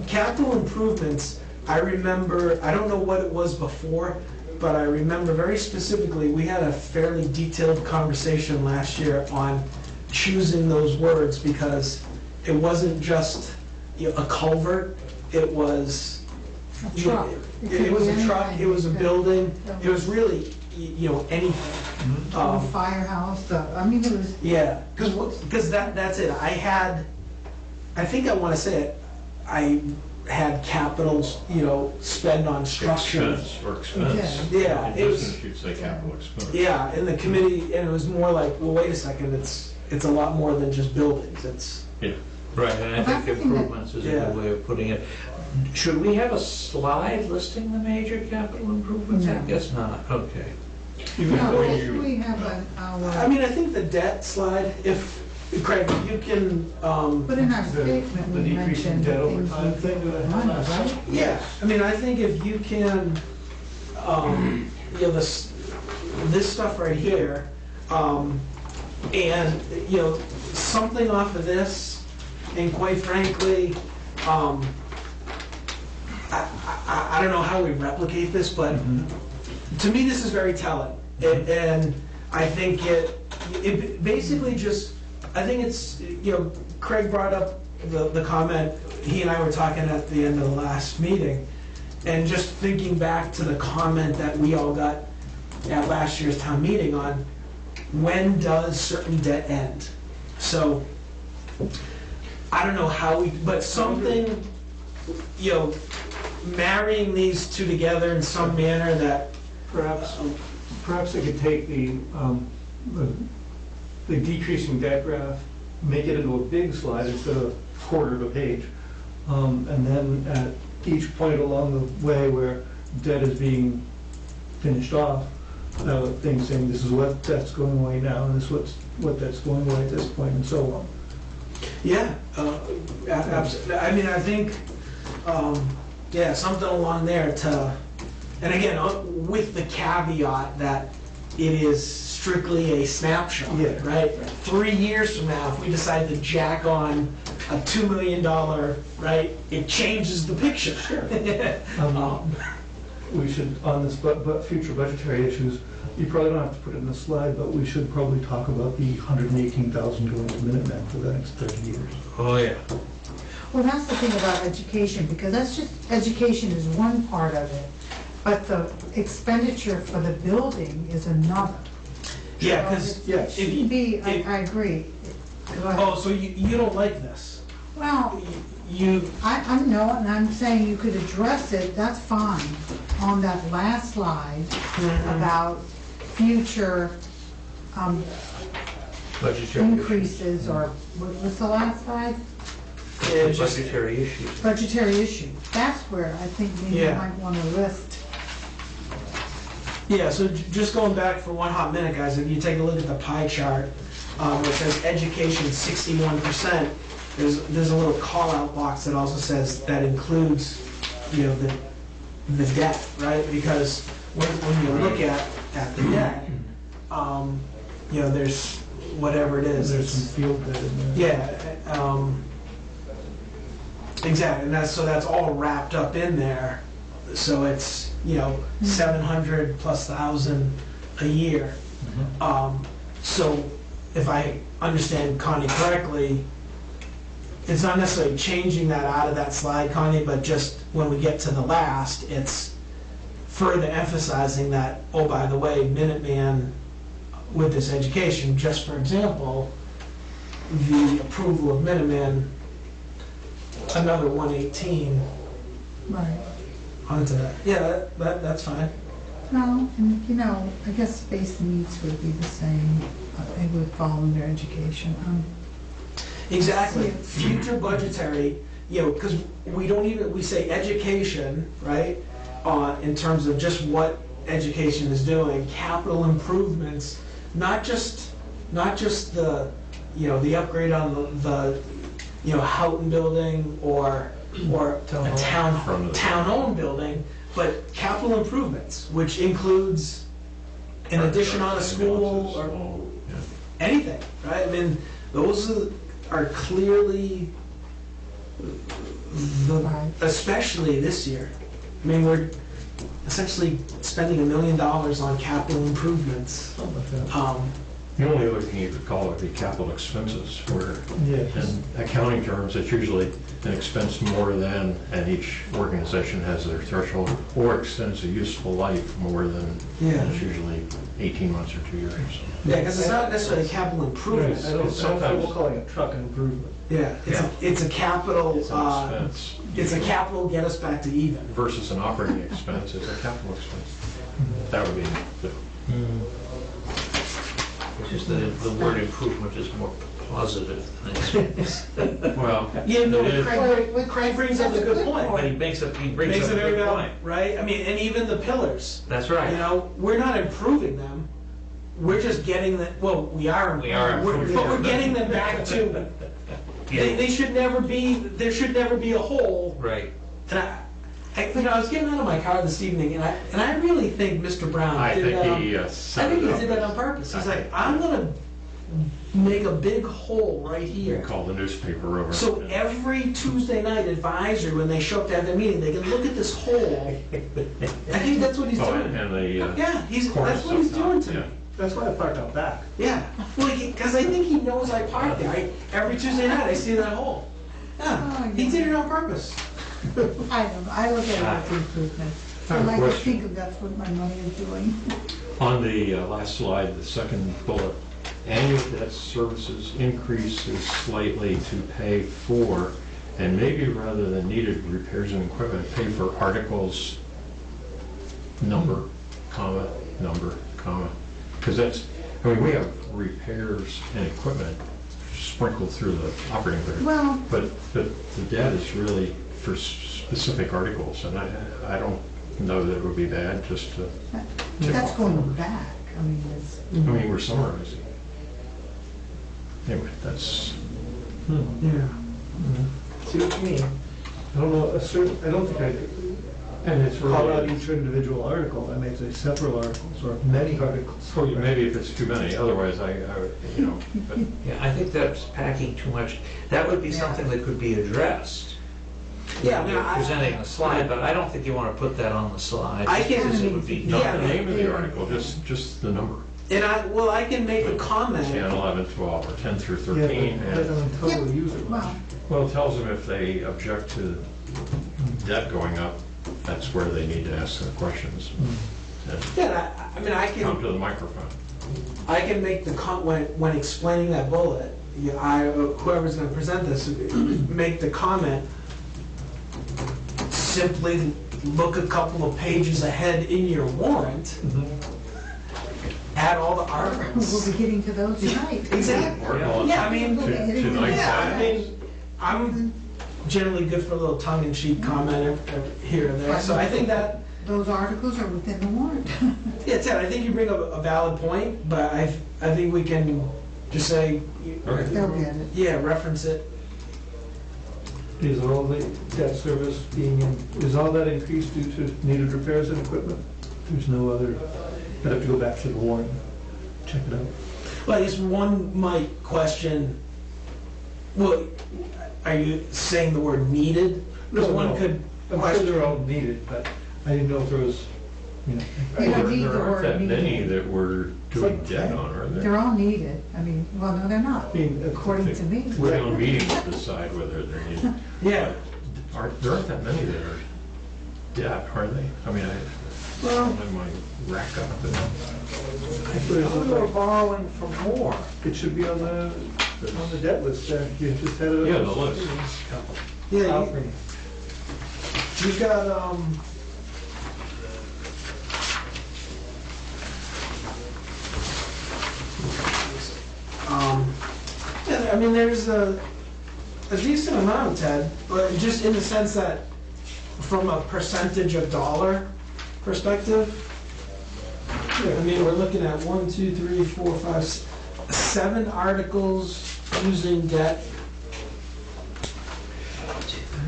Capital improvements, I remember, I don't know what it was before, but I remember very specifically, we had a fairly detailed conversation last year on choosing those words, because it wasn't just, you know, a culvert, it was, A truck. it was a truck, it was a building, it was really, you know, anything. A firehouse, I mean, it was, Yeah, because that's it. I think I want to say it, I had capital, you know, spend on structure. Expense. Yeah, In it was, business, you'd say capital expense. yeah, in the committee, and it was more like, well, wait a second, it's a lot more than just buildings. It's, Right, and I think improvements is a Yeah. good way of putting it. Should we have a slide listing the major capital improvements? I No. guess not, okay. Even no, when if you, we have I mean, I think the debt slide, if, Craig, you can, but in our statement, the we decrease in mentioned debt over things time with thing, do they have money, that? right? yeah, I mean, I think if you can, you know, this stuff right here, and, you know, something off of this, and quite frankly, I don't know how we replicate this, but to me, this is very telling. And I think it basically just, I think it's, you know, Craig brought up the comment, he and I were talking at the end of the last meeting, and just thinking back to the comment that we all got at last year's town meeting on when does certain debt end? So, I don't know how but something, you know, marrying these two together in some manner that, perhaps they could take the decreasing debt graph, make it into a big slide instead of a quarter of a page. And then at each point along the way where debt is being finished off, things saying this is what debt's going away now, and this is what debt's going away at this point, and so on. yeah, absolutely. I mean, I think, Yeah, something along there to, and again, with the caveat that it is strictly a snapshot, Yeah. right? 3 years from now, if we decide to jack on a $2 million, right, it changes the picture. We should, on this, but future budgetary issues, you probably don't have to put it in the slide, but we should probably talk about the 118,000 going to Minuteman for the next 30 years. Oh, yeah. Well, that's the thing about education, because that's just, education is one part of it, but the expenditure for the building is another. Yeah, because, Yeah. It shouldn't be, I agree. Go ahead. oh, so you don't like this? Well, You, I know, and I'm saying you could address it, that's fine, on that last slide about future Budgetary increases, or, what's the last slide? yeah, just, Budgetary issues. Budgetary issue. That's where I think maybe you Yeah. might want to list. yeah, so just going back for one hot minute, guys, if you take a look at the pie chart, where it says education 61%, there's a little call-out box that also says that includes, you know, the debt, right? Because when you look at the debt, you know, there's whatever it is. There's it's- some field debt in there. Yeah, exactly, and that's all wrapped up in there. So it's, you know, 700 plus thousand a year. So if I understand Connie correctly, it's not necessarily changing that out of that slide, Connie, but just when we get to the last, it's further emphasizing that, oh, by the way, Minuteman with this education, just for example, the approval of Minuteman, another 118 Right. onto that. Yeah, that's fine. No, and you know, I guess space needs would be the same. It would fall under education. Exactly. Yeah. Future budgetary, you know, because we say education, right? In terms of just what education is doing, capital improvements, not just the, you know, the upgrade on the you know, Houghton building or a town-owned building, but capital improvements, which includes an addition on a school or anything, right? I mean, those are clearly, especially this year. I mean, we're essentially spending $1 million on capital improvements. Something like that. The only other thing you could call it would be capital expenses, where Yeah. in accounting terms, it's usually an expense more than, and each organization has their threshold, or extends a useful life more than, Yeah. and it's usually 18 months or 2 years. Yeah, because it's not necessarily capital Right, improvements. I don't sometimes- we're calling it truck improvement. Yeah, it's a capital, It's an expense. it's a capital get us back to even. Versus an operating expense, it's a capital expense. That would be the It's just that the word improvement is more positive than expense. well, Yeah, no, it is- Craig brings up a good point. But he brings up Makes a a very good valid, point. right? I mean, and even the pillars, That's you right. know, we're not improving them. We're just getting the, well, we are. We are improving But we're them. getting them back to, they should never be, there should never be a hole. Right. And you know, I was getting out of my car this evening, and I really think Mr. Brown I did that think on- he I set think it he up. did that on purpose. He's I like, think- I'm gonna make a big hole right You here. can call the newspaper over. So Yeah. every Tuesday night advisory, when they show up to have their meeting, they can look at this hole. I think that's what he's Oh, doing. and the Yeah, corner that's what he's stuff, doing to yeah. me. That's why I parked out back. Yeah, well, because I think he knows I park there. Every Tuesday night, I see that hole. Yeah, he did it on purpose. I don't know, I look at it as improvement. I like to Question. think of that's what my money is doing. On the last slide, the second bullet, annual debt services increases slightly to pay for, and maybe rather than needed repairs and equipment, pay for articles, number, comma, because that's, I mean, we have repairs and equipment sprinkled through the operating budget. Well, But the debt is really for specific articles, and I don't know that it would be bad just to, that's going back, I mean, it's, I mean, we're summarizing. Anyway, that's, Yeah. See what you mean. I don't know, I don't think I could And it's call out really, each individual article. I may say several articles or many articles. or maybe if it's too many, otherwise you know, but Yeah, I think that's packing too much. That would be something that could be addressed. Yeah, when no, you're I- presenting a slide, but I don't think you want to put that on the slide. I can- Because it would be, not Yeah. the name of the article, just the number. And I can make a 10, comment. 11, 12, or 10 through Yeah, 13. but let them totally Yeah, use it. Well, Well, it tells them if they object to debt going up, that's where they need to ask their questions. And Yeah, I mean, come to the microphone. I can make the when explaining that bullet, whoever's gonna present this, make the comment, simply look a couple of pages ahead in your warrant, add all the we'll articles. be getting to those tonight. Exactly. Or, well, Yeah, I mean, We'll be hitting them tonight's yeah, I tonight. mean, I'm generally good for a little tongue-in-cheek comment here and there, so I think that, Those articles are within the warrant. yeah, Ted, I think you bring up a valid point, but I think we can just say, Okay. They'll get it. yeah, reference it. Is all the debt service is all that increased due to needed repairs and equipment? There's no other, I'd have to go back to the warrant, check it out. Well, I guess one might question, well, are you saying the word needed? Because No, one no. could I'm sure question. they're all needed, but I didn't know if there was, you know. You don't need the There aren't word that many needed. that we're doing debt on, are there? They're all needed. I mean, well, no, they're not, I mean, according to me. We're on meetings to decide whether they're needed. Yeah, There aren't that many that are debt, are they? I mean, well, I might rack up the, Actually, it looks like borrowing for more. it should be on the debt list there. You just had it. yeah, the list. yeah, Offering. you've got, yeah, I mean, there's a decent amount, Ted, but just in the sense that from a percentage of dollar perspective, I mean, we're looking at 1, 2, 3, 4, 5, 7 articles using debt.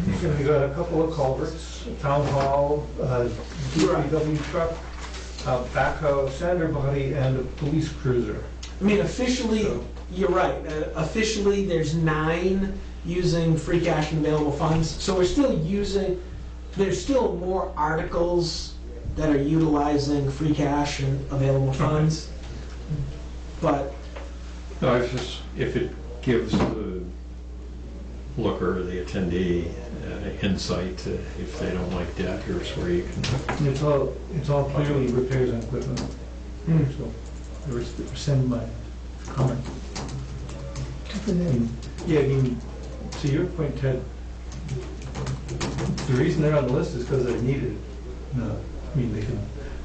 We got a couple of culverts, town hall, DPW truck, backhoe, sander body, and a police cruiser. I mean, officially, So- you're right. Officially, there's 9 using free cash and available funds. So we're still using, there's still more articles that are utilizing free cash and available funds. But, No, it's just, if it gives the looker, the attendee, insight to if they don't like debt, here's where you can, And it's all clearly repairs and equipment. So, they were sending my comment. And, yeah, I mean, to your point, Ted, the reason they're on the list is because they're needed. No, I mean,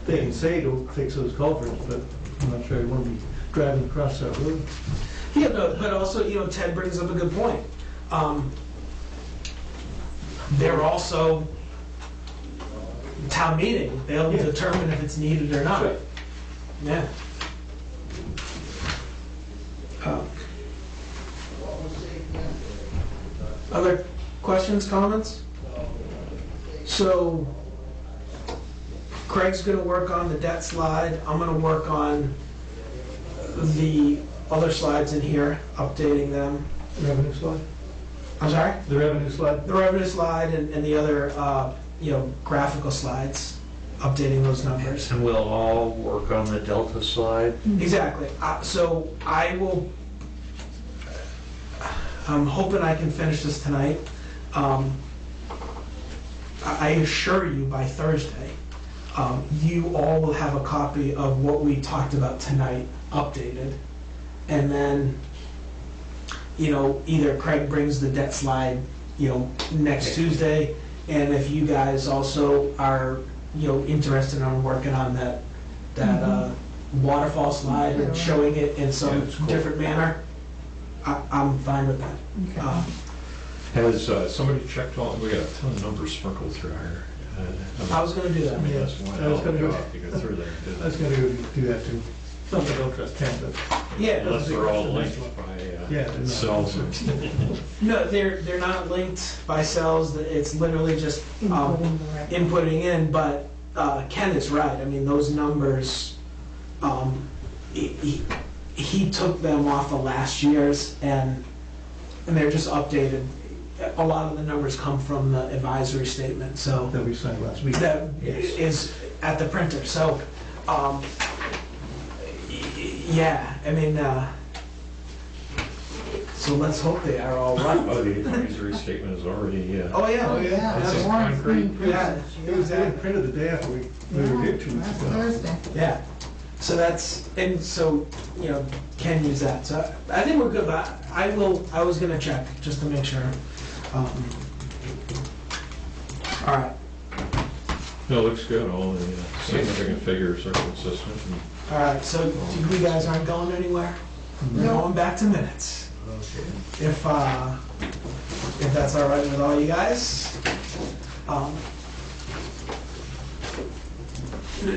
they can say don't fix those culverts, but I'm not sure I want to be driving across that road. yeah, no, but also, Ted brings up a good point. They're also town meeting. They'll Yeah. determine if it's needed or not. Sure. Yeah. Other questions, comments? So Craig's gonna work on the debt slide. I'm gonna work on the other slides in here, updating them. The revenue slide? I'm sorry? The revenue slide? The revenue slide and the other, graphical slides, updating those numbers. And we'll all work on the Delta slide. Exactly. So I will, I'm hoping I can finish this tonight. I assure you by Thursday, you all will have a copy of what we talked about tonight, updated. And then, either Craig brings the debt slide, next Tuesday. And if you guys also are, interested in working on that waterfall slide and showing it in Yeah, some it's cool. different manner, I'm fine with that. Okay. has somebody checked all, we got a ton of numbers sprinkled through here. I was gonna do that. I mean, that's one I was hell of a gonna go- job to go through there. I was gonna go do that too. Not that I don't trust Ken, but Yeah, Unless they're all linked by Yeah. they're not. cells. No, they're not linked by cells, it's literally just Inputting the right. inputting in, but Ken is right, I mean, those numbers, he took them off of last year's, and they're just updated. A lot of the numbers come from the advisory statement, so That we signed last week. that Yes. is at the printer, so, yeah, I mean, so let's hope they are all right. Oh, the advisory statement is already, Oh, yeah. Oh, yeah. It's the just warrant's concrete. being printed. Yeah, It was printed the day after we were here 2 weeks Last ago. Thursday. Yeah, so that's, and so, you know, can use that, so I think we're good, but I was gonna check, just to make sure. All right, No, it looks good, all the significant figures are consistent. all right, so you guys aren't going anywhere? We're No. going back to minutes. If that's all right with all you guys.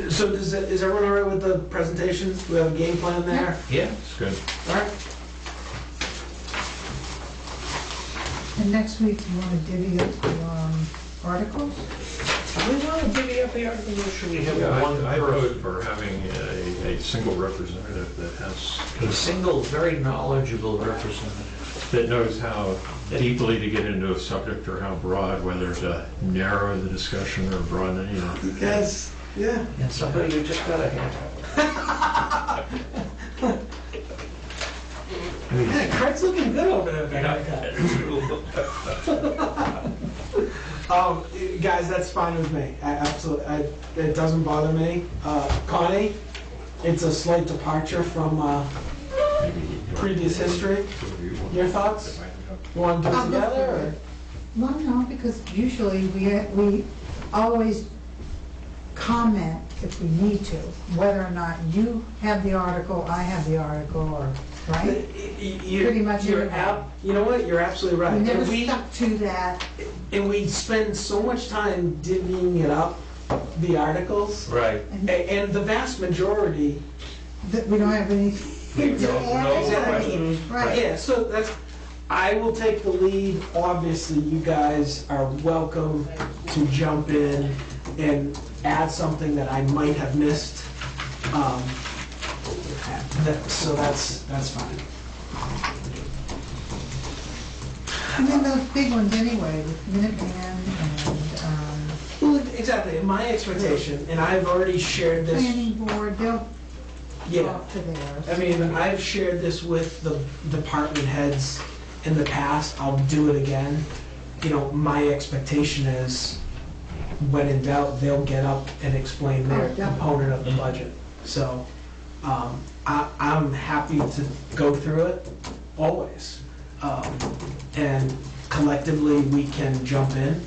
So is everyone all right with the presentation? We have a game plan there? Yeah, It's good. All right. And next week, you want to divvy up the articles? do we want to divvy up the article, or should we have Yeah, one I per, vote for having a single representative that has, a single, very knowledgeable representative? that knows how deeply to get into a subject or how broad, whether to narrow the discussion or broaden it, you know. You guys, yeah. And somebody who just got a hat. Man, Craig's looking good over there, back guys, that's fine with me. I absolutely, it doesn't bother me. Connie, it's a slight departure from previous history. Your thoughts? You want to do it I'll go together, for or? it. Well, no, because usually we always comment if we need to, whether or not you have the article, I have the article, or, right? Pretty much You're everybody. you know what? You're absolutely right. We never And stuck to that. and we spend so much time divvying it up, the articles, Right. and the vast majority. That we don't have anything to No add. questions. Right. Yeah, so that's, I will take the lead. Obviously, you guys are welcome to jump in and add something that I might have missed. So that's fine. And then those big ones anyway, with Minuteman and Well, exactly, my expectation, and I've already shared this, planning board, they'll yeah. talk to theirs. I mean, I've shared this with the department heads in the past, I'll do it again. You know, my expectation is, when in doubt, they'll get up and explain their Oh, definitely. component of the budget. So, I'm happy to go through it, always. And collectively, we can jump in,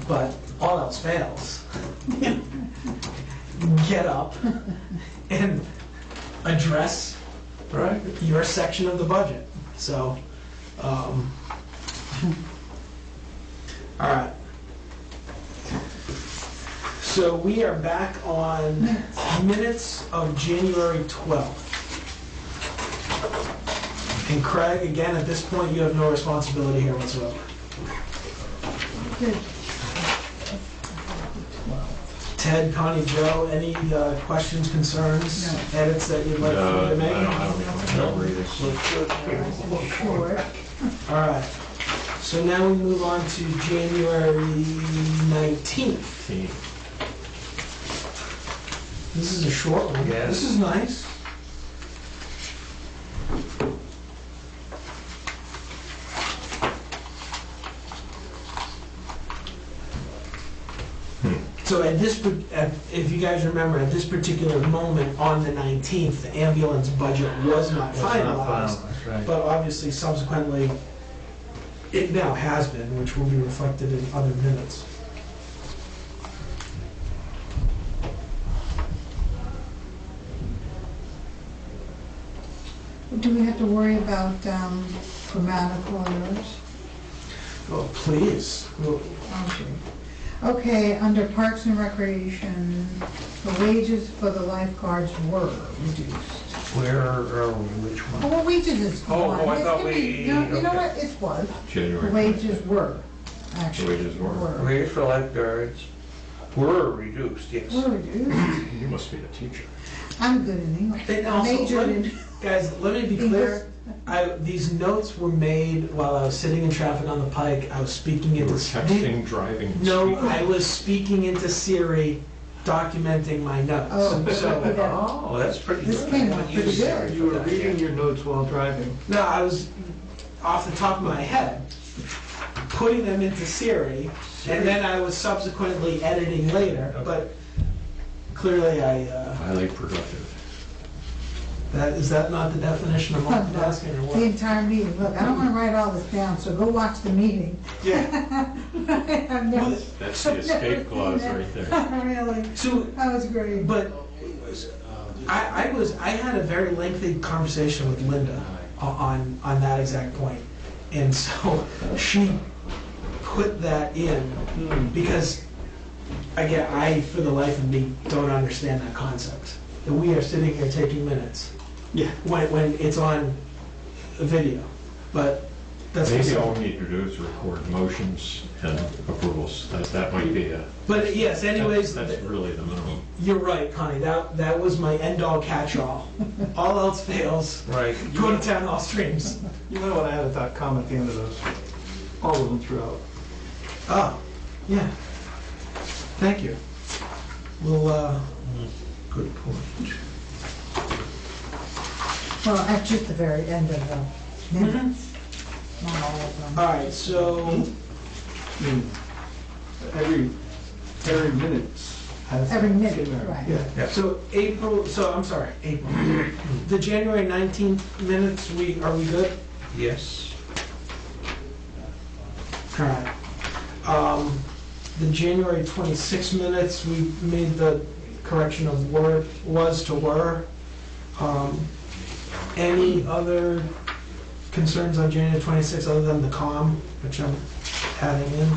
but all else fails. Get up and address Right. your section of the budget. So, all right. So we are back on minutes of January 12th. And Craig, again, at this point, you have no responsibility here whatsoever. Good. Ted, Connie, Joe, any questions, concerns, No. edits that you'd like for me I to make? don't read it. Sure. All right. So now we move on to January 19th. This is a short one. Yes. This is nice. So at this, if you guys remember, at this particular moment on the 19th, the ambulance budget was not finalized. Right. But obviously subsequently, it now has been, which will be reflected in other minutes. Do we have to worry about grammatical errors? Oh, please. Well, Okay, under Parks and Recreation, the wages for the lifeguards were reduced. Where are we, which one? Well, wages is Oh, one. oh, I It thought can be- we- You know okay. what, it was. January. Wages were, actually. Wages were. Wage for lifeguards were reduced, yes. Were reduced. You must be a teacher. I'm good in English. And also, Majored in guys, let me be clear. These notes were made while I was sitting in traffic on the Pike. I was speaking You into were texting, driving, No, speaking. I was speaking into Siri, documenting my notes. Oh, So, Oh, that's pretty good. This came out I haven't pretty used Siri good. for You were that reading yet. your notes while driving. no, I was off the top of my head putting them into Siri, and then I was subsequently editing later. But clearly, Highly productive. is that not the definition of multitasking or The what? entire meeting. Look, I don't want to write all this down, so go watch the meeting. Yeah. I've never, That's the escape clause right there. really, So, that was great. but I had a very lengthy conversation with Linda on that exact point, and so she put that in because again, I for the life of me don't understand that concept that we are sitting here taking minutes Yeah. when it's on video, but that's Maybe beside- all we need to do is record motions and approvals. That might be a. But yes, anyways, That's really the minimum. you're right, Connie. That was my end-all catch-all. All else fails. Right. Go to town hall streams. You might want to add a .com at the end of those. All of them throughout. Oh, yeah. Thank you. Well, Good point. Well, at just the very end of the minutes, not all of them. all right, so, I mean, every minute has. Every minute, in there. right. Yeah. Yeah. so I'm sorry, April. The January 19th minutes, are we good? Yes. All right. The January 26 minutes, we made the correction of was to were. Any other concerns on January 26 other than the com, which I'm adding in?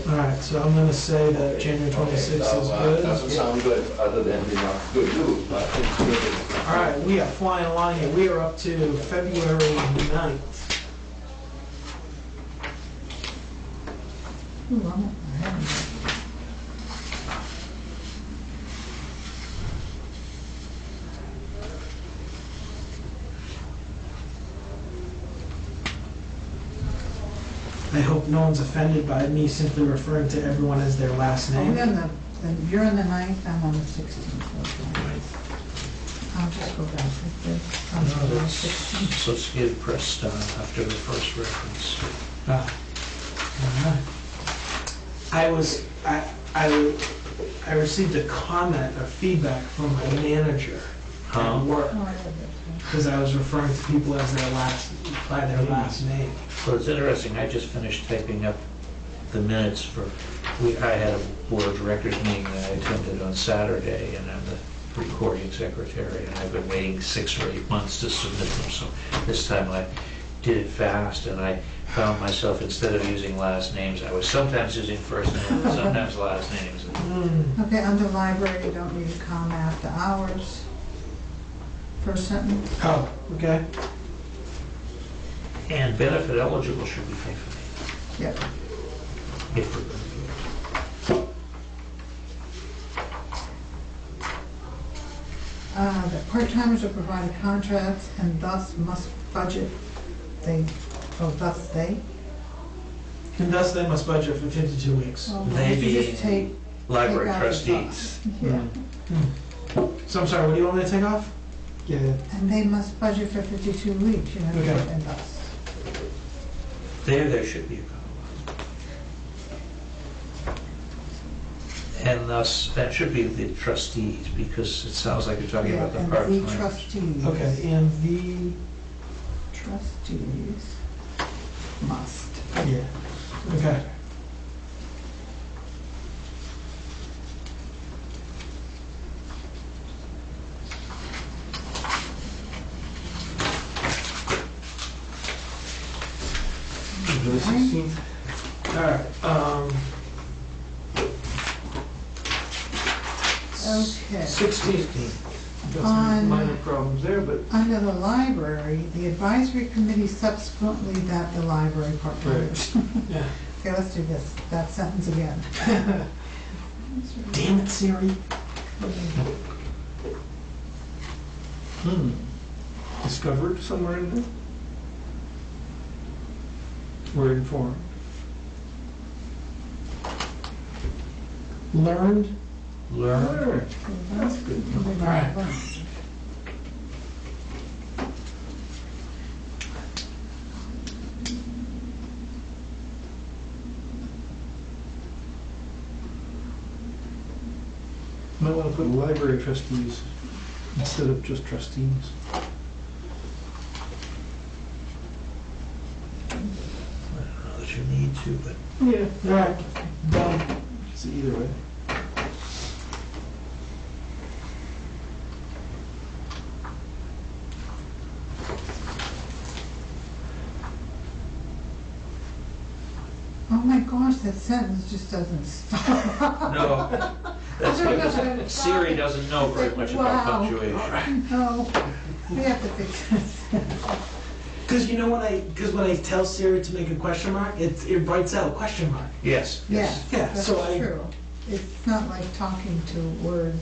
All right, so I'm gonna say that January 26 is good. Doesn't sound good, other than, good news, but it's good. All right, we are flying along here. We are up to February 9th. Ooh, I haven't- I hope no one's offended by me simply referring to everyone as their last Are we name. you're on the 9th, I'm on the 16th. Okay. I'll just go back like this. I'm No, on the that's 16th. Associated Press stuff after the first reference. Ah, all right. I received a comment or feedback from my manager Huh? at work Oh, I read that, because I was referring to people as by their last name. Well, it's interesting, I just finished typing up the minutes for, I had a board of directors meeting that I attended on Saturday, and I'm the recording secretary, and I've been waiting 6 or 8 months to submit them, so this time I did it fast, and I found myself, instead of using last names, I was sometimes using first names, sometimes last names. Hmm. Okay, under library, you don't need a comma after hours. First sentence. Oh, okay. And benefit eligible should be faithful, Yep. if we're going to do it. That part-timers are provided contracts and thus must budget, thus they? And thus they must budget for 52 weeks. Well, why They don't you just being take- Library take out the trustees. Yeah, So I'm sorry, what do you want me to take off? Yeah. and they must budget for 52 weeks, you know, Okay. and thus. There should be a comma. And thus, that should be the trustees, because it sounds like you're talking Yeah, about the and the part-timers. trustees. Okay, and the, Trustees must. yeah, okay. The 16th. All right, Okay. 16. Got On- some minor problems there, but Under the library, the advisory committee subsequently that the library partners. Yeah. Okay, let's do this, that sentence again. Damn it, Siri. discovered somewhere in there? We're informed. Learned. Learn. That's good. All right. Might want to put library trustees instead of just trustees. I don't know that you need to, but Yeah. All right. Done. It's either way. Oh my gosh, that sentence just doesn't stop. no. That's I don't know because how to Siri stop it. doesn't know very much about Wow. punctuation. No, we have to fix this. Because you know when I tell Siri to make a question mark, it writes out a question mark. Yes. Yes, Yeah, that's so I- true. It's not like talking to Word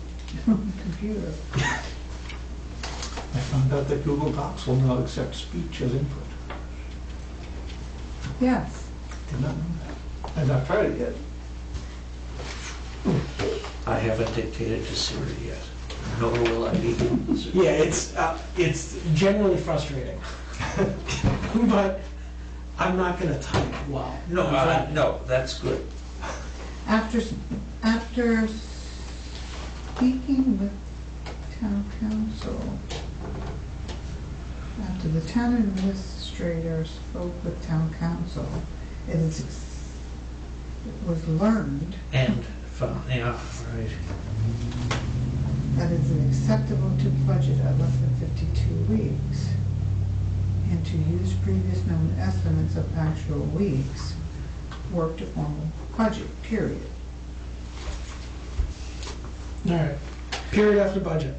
computer. I found out that Google Docs will now accept speech as input. Yes. Did not know that. I've not tried it yet. I haven't dictated to Siri yet, nor will I be. Yeah, it's generally frustrating. But I'm not gonna type well. No, that's good. After speaking with town council, after the town administrator spoke with town council, it was learned And, yeah, right. that it's acceptable to budget at less than 52 weeks, and to use previous known estimates of actual weeks work to form a budget, period. All right. Period after budget.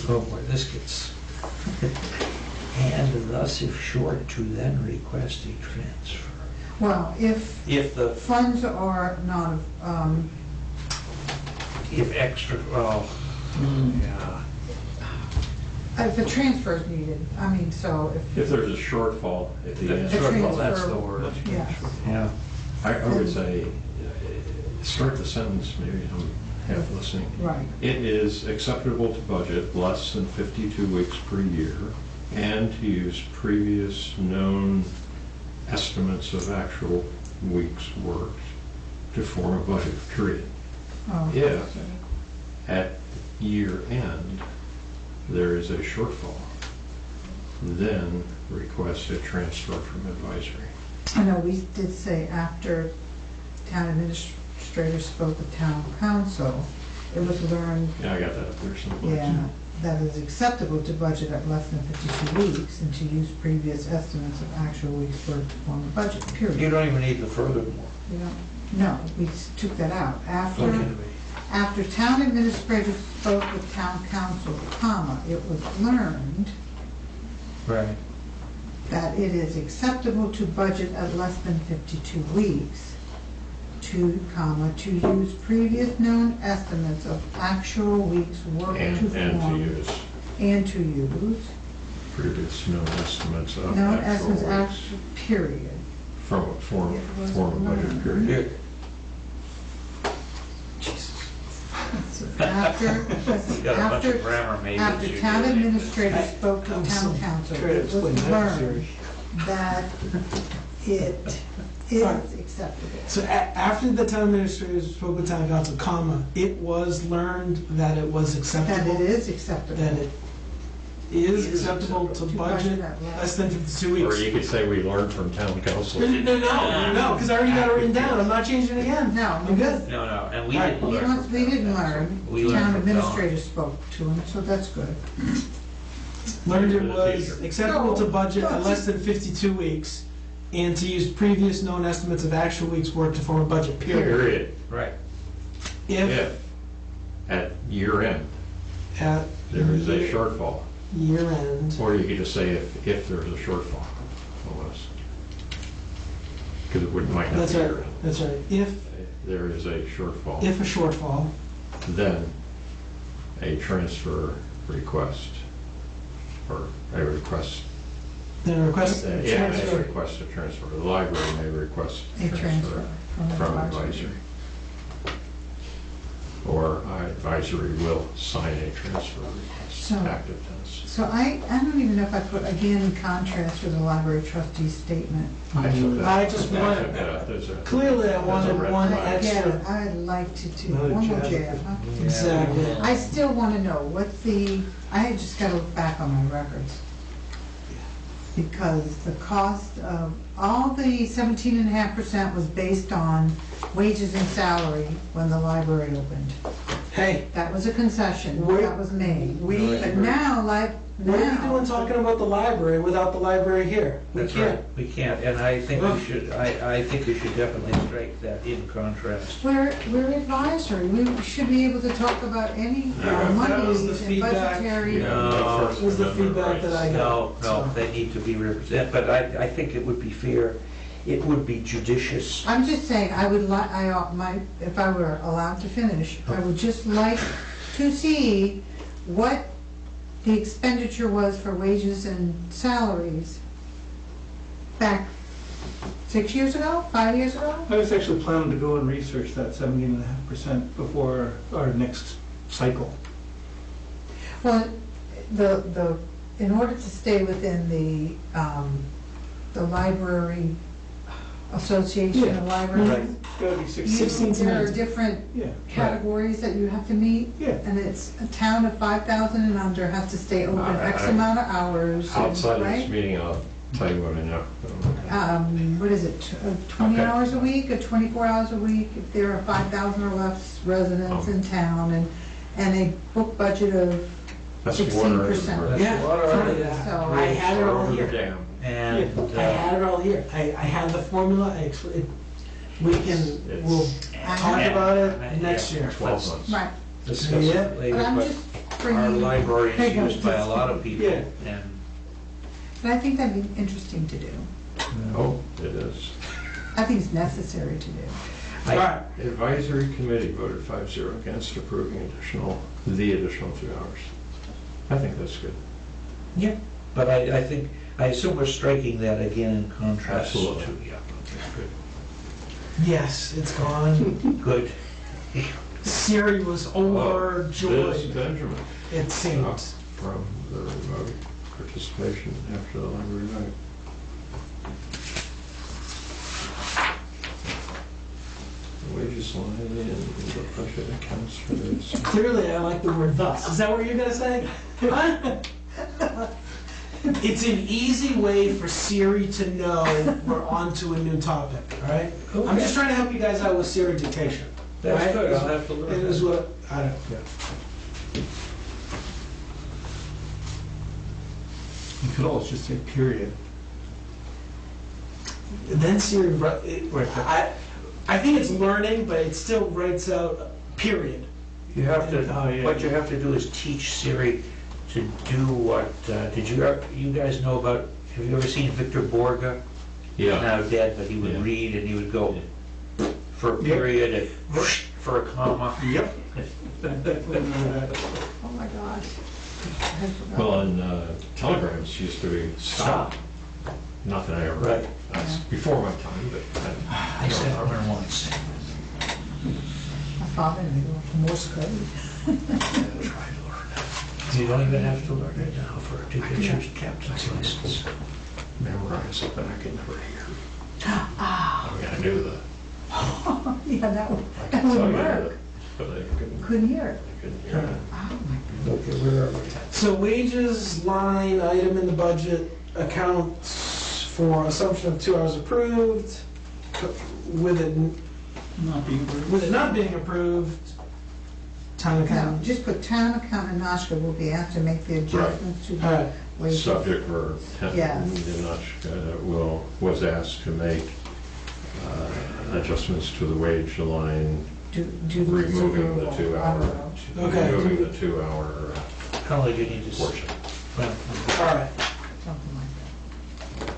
Oh boy, this gets. And thus, if short, to then request a transfer. Well, if If the, funds are not, if extra, well, yeah. if a transfer is needed, I mean, so If there's a shortfall at the end. The Shortfall, that's transfer. the word. yes. Yeah. I would say, start the sentence, maybe I'm half listening. Right. It is acceptable to budget less than 52 weeks per year and to use previous known estimates of actual weeks worked to form a budget, period. Oh, Yeah. At year end, there is a shortfall. Then request a transfer from advisory. I know, we did say after town administrator spoke with town council, it was learned, Yeah, I got that up there somewhere. yeah, that it's acceptable to budget at less than 52 weeks and to use previous estimates of actual weeks worked to form a budget, You period. don't even need the furthermore. We don't, no, we took that out. Okay. After town administrator spoke with town council, comma, it was learned Right. that it is acceptable to budget at less than 52 weeks, to use previous known estimates of actual weeks worked to And to form. use And to use previous known estimates of known estimates, actual weeks actual, period. from a form It was a budget learned. period. Here. So After, You got a bunch of grammar maybe. after town administrator spoke I'm with so town council, Try to it was explain that to learned Siri. that it is acceptable. So after the town administrator spoke with town council, comma, it was learned that it was That acceptable. it is acceptable. That it is Is acceptable to To budget at less than 52 Or weeks. you could say we learned from town council. No, because I already got it written down. I'm not changing it again. No, I'm good. No, and we All right. didn't We learn. don't, from we didn't town learn, council. We learned town from administrator spoke to him, so that's good. Learned it For the was teacher. acceptable to No, budget at don't less than 52 weeks and to use previous known estimates of actual week's work to form a budget, period. Period. Right. If At year end, at there is a shortfall. year end, Or you could just say if there's a shortfall, almost. Because it might not that's be right, year end. that's right. If There is a shortfall, a shortfall, then a transfer request, or a request, then request a yeah, a transfer. request to transfer. The library may request A transfer from from advisory. advisory. Or advisory will sign a transfer request, So- active tense. So I don't even know if I put, again, in contrast with the library trustee statement. I took that. I just want- took that out. There's a- Clearly, I there's a wanted red one flag. Again, I'd like to do Another one more jab. jab, huh? Exactly. I still want to know, what's the, I had just got to look back on my records. Because the cost of, all the 17.5% was based on wages and salary when the library opened. Hey, That was a concession, Wait. that was made. we, But now, what are we doing talking about the library without the library here? We That's can't. right, we can't, and I think we should, I think we should definitely strike that in contrast. We're advisory, we should be able to talk about any Yeah. That was the monies and feedback. budgetary. No. First Was the Amendment feedback that I rights. got. No, they need to be represented, but I think it would be fair, it would be judicious. I'm just saying, I would like, if I were allowed to finish, I would just like to see what the expenditure was for wages and salaries back 6 years ago, 5 years ago? I was actually planning to go and research that 17.5% before our next cycle. Well, in order to stay within the library association of libraries, Right. It's gotta be 16 to there are 19. different Yeah, categories that you have to meet. yeah. And it's a town of 5,000 and under has to stay open X amount of hours, Outside of this right? meeting, I'll tell you what I know. What is it, 20 Okay. hours a week or 24 hours a week? If there are 5,000 or less residents in town and a book budget of, That's water 16%. everywhere. Yeah, funny that. So- I had it all Over the here. dam. And, I had it all here. I had the formula. We can, we'll talk about it next year. 12 months. right, discuss Yeah. it later, but I'm but just our bringing, library Hang is on, used by a lot of people, Yeah. and but I think that'd be interesting to do. Oh, it is. I think it's necessary to do. All right. The advisory committee voted 5-0 against approving the additional 2 hours. I think that's good. yeah, but I think, I assume we're striking that again in contrast to, Absolutely. yeah, That's good. Yes, it's gone. good. Siri was Liz overjoyed, Benjamin it seemed. from the remote participation after the library night. The wages line in the budget accounts for this. Clearly, I like the word thus. Is that what you're gonna say? Huh? It's an easy way for Siri to know we're on to a new topic, all right? I'm just trying to help you guys out with Siri dictation. That's right? good, I'll have to It learn is that. what, I don't, You could always just say period. then Siri, I think it's learning, but it still writes out period. You have to, Oh, yeah. what you have to do is teach Siri to do what, you guys know about, have you ever seen Victor Borga? Yeah. Now dead, but he would Yeah. read and he would go for a period and whoosh for a comma. Yep. Oh my gosh. I forgot. Well, and telegrams used to be stop. Not that I ever, Right. that's Yeah. before my time, but I said learn once. My father knew Morse code. You don't even have to learn it now to get your captain's license. memorize it, but I could never hear. Ah, I mean, I knew the, yeah, that would, I that could tell would you work. that, but I couldn't, Couldn't hear it. I couldn't hear it. Oh my Okay, where are we? So wages line item in the budget accounts for assumption of 2 hours approved, with it, Not being approved. with it not being approved, town No, account. just put town account and Oshka will be asked to make the adjustments to All right, Wages. subject verb, Yes. was asked to make adjustments to the wage line, Do the removing the supervisor 2-hour, Okay. removing the 2-hour How long do you need to? portion. Well, All right, Something like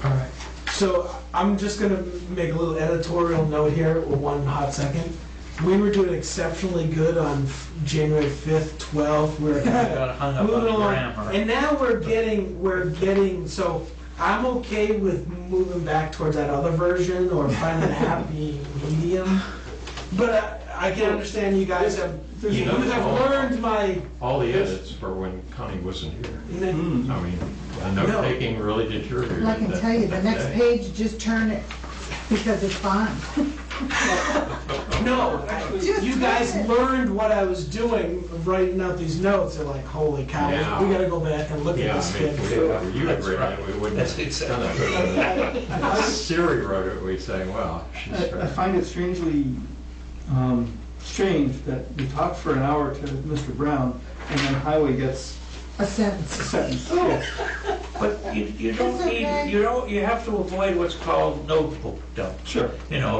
all right. So I'm just gonna make a little editorial note here with one hot second. We were doing exceptionally good on January 5th, 12th, we were I kind of got hung up moving on along. grammar. And now we're getting, so I'm okay with moving back towards that other version or finding a happy medium. But I can understand you guys have, you have learned my, All the edits were when Connie wasn't here. I mean, the No. note-taking really deteriorated. that. I can tell you, the that next day. page, just turn it, because it's fine. no, you guys learned what I was doing, writing out these notes, they're like, holy cow, Yeah. we gotta go back and look at Yeah, this I mean, kid. if you That's agreed, right. we wouldn't That's have done it. But if Siri wrote it, we'd say, well, she's I right. find it strangely strange that we talked for an hour to Mr. Brown, and then Highway gets A a sentence. sentence. Yes. But you don't It's need, okay. you have to avoid what's called notebook dump. Sure. You know,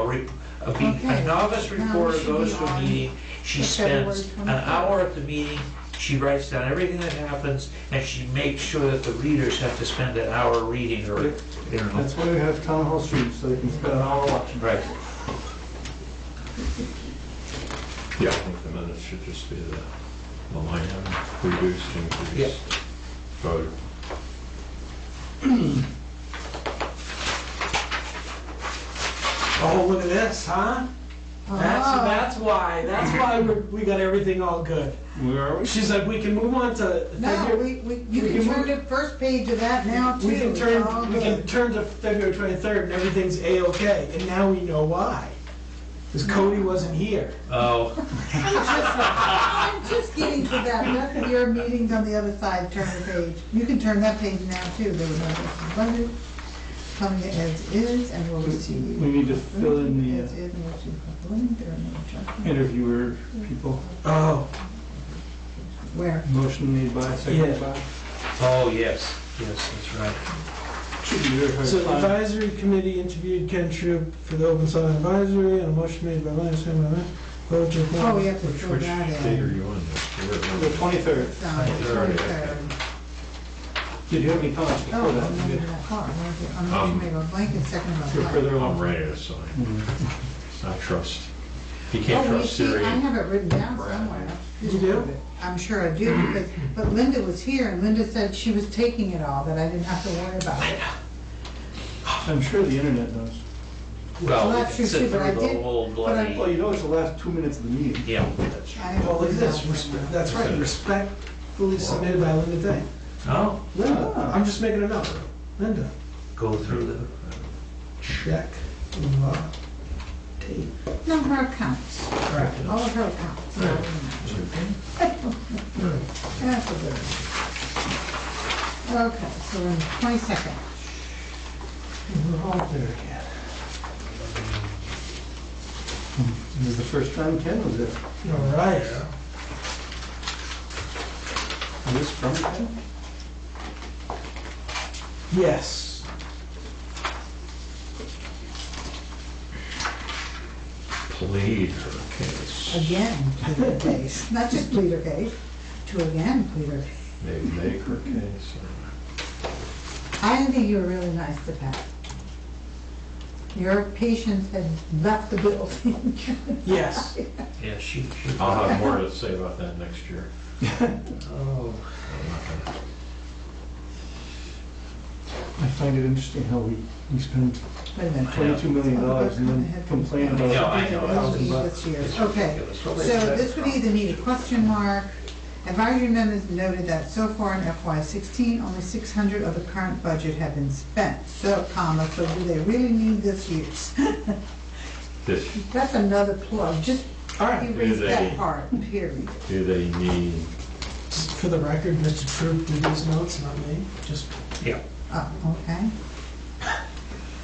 Okay. a novice Now reporter we should goes be to a on meeting, she the February spends an 23rd. hour at the meeting, she writes down everything that happens, and she makes sure that the readers have to spend an hour reading or, you know. That's why we have Town Hall Street, so they can spend an hour watching. Right. Yeah, I think the minutes should just be the line item, reduced, increased, voted. Oh, look at this, huh? That's why we got everything all good. Where are we? She's like, we can move on to No, February, you we can can turn to first page of that now too. we can It's all turn, we can good. turn to February 23rd and everything's A-okay, and now we know why. Because Cody wasn't here. Oh, I'm just getting to that, let your meetings on the other side, turn the page. You can turn that page now too, there was no adjustment budget, coming as is, and we'll receive. We need to fill in the As is, and we'll receive the link, there are no adjustments. interviewer people. Oh, Where? Motion made by, Yeah. seconded by. oh, yes, that's right. Should be very hard so to the find. advisory committee interviewed Ken Troop for the open solid advisory, and a motion made by Lance, vote to appoint. Oh, we have to fill Which that date are in. you on this? The 23rd. It's on the 23rd. Did you have any comments Oh, before I'm that? not You in did. that far. I'm motion made by blank and second by You're blank. further I'm along. ready to sign. I trust. You Oh, can't we trust see, Siri. I have it written down Brad. somewhere. You do? I'm sure I do, because, but Linda was here, and Linda said she was taking it all, that I didn't have to worry about it. I'm sure the internet knows. Well, Well, we that's can true, sit too, but I through the did- whole but I- bloody, Well, you know it's the last 2 minutes of the meeting. yeah, that's I right. have it Oh, look at written this, down somewhere. that's right, respectfully submitted by Linda Day. Oh, Linda, Ah. I'm just making a note. Linda, go through the, check, tape. No, her accounts, Correct. all of her accounts. all of them. That's a good one. Okay, so we're in 22nd. We're all there again. This is the first time Ken was there. All right. Is this from Ken? Yes. Plead her case. Again, plead her case, not just plead her case, to again plead her case. Maybe make her case. I think you were really nice to Pat. Your patients had left the building. Yes. yeah, she. I'll have more to say about that next year. Oh, I'm not gonna- I find it interesting how we spend Wait a minute. $22 million and then complain about Yeah, I know. $1,000. This year's. Okay, so this would either need a question mark. Advisory members noted that so far in FY16, only 600 of the current budget have been spent. So, comma, so do they really need this year's? This, That's another plug, just All right. erase Do that they- part, period. do they need, Just for the record, Mr. Troop did these notes, not me. Just, yeah. Oh, okay.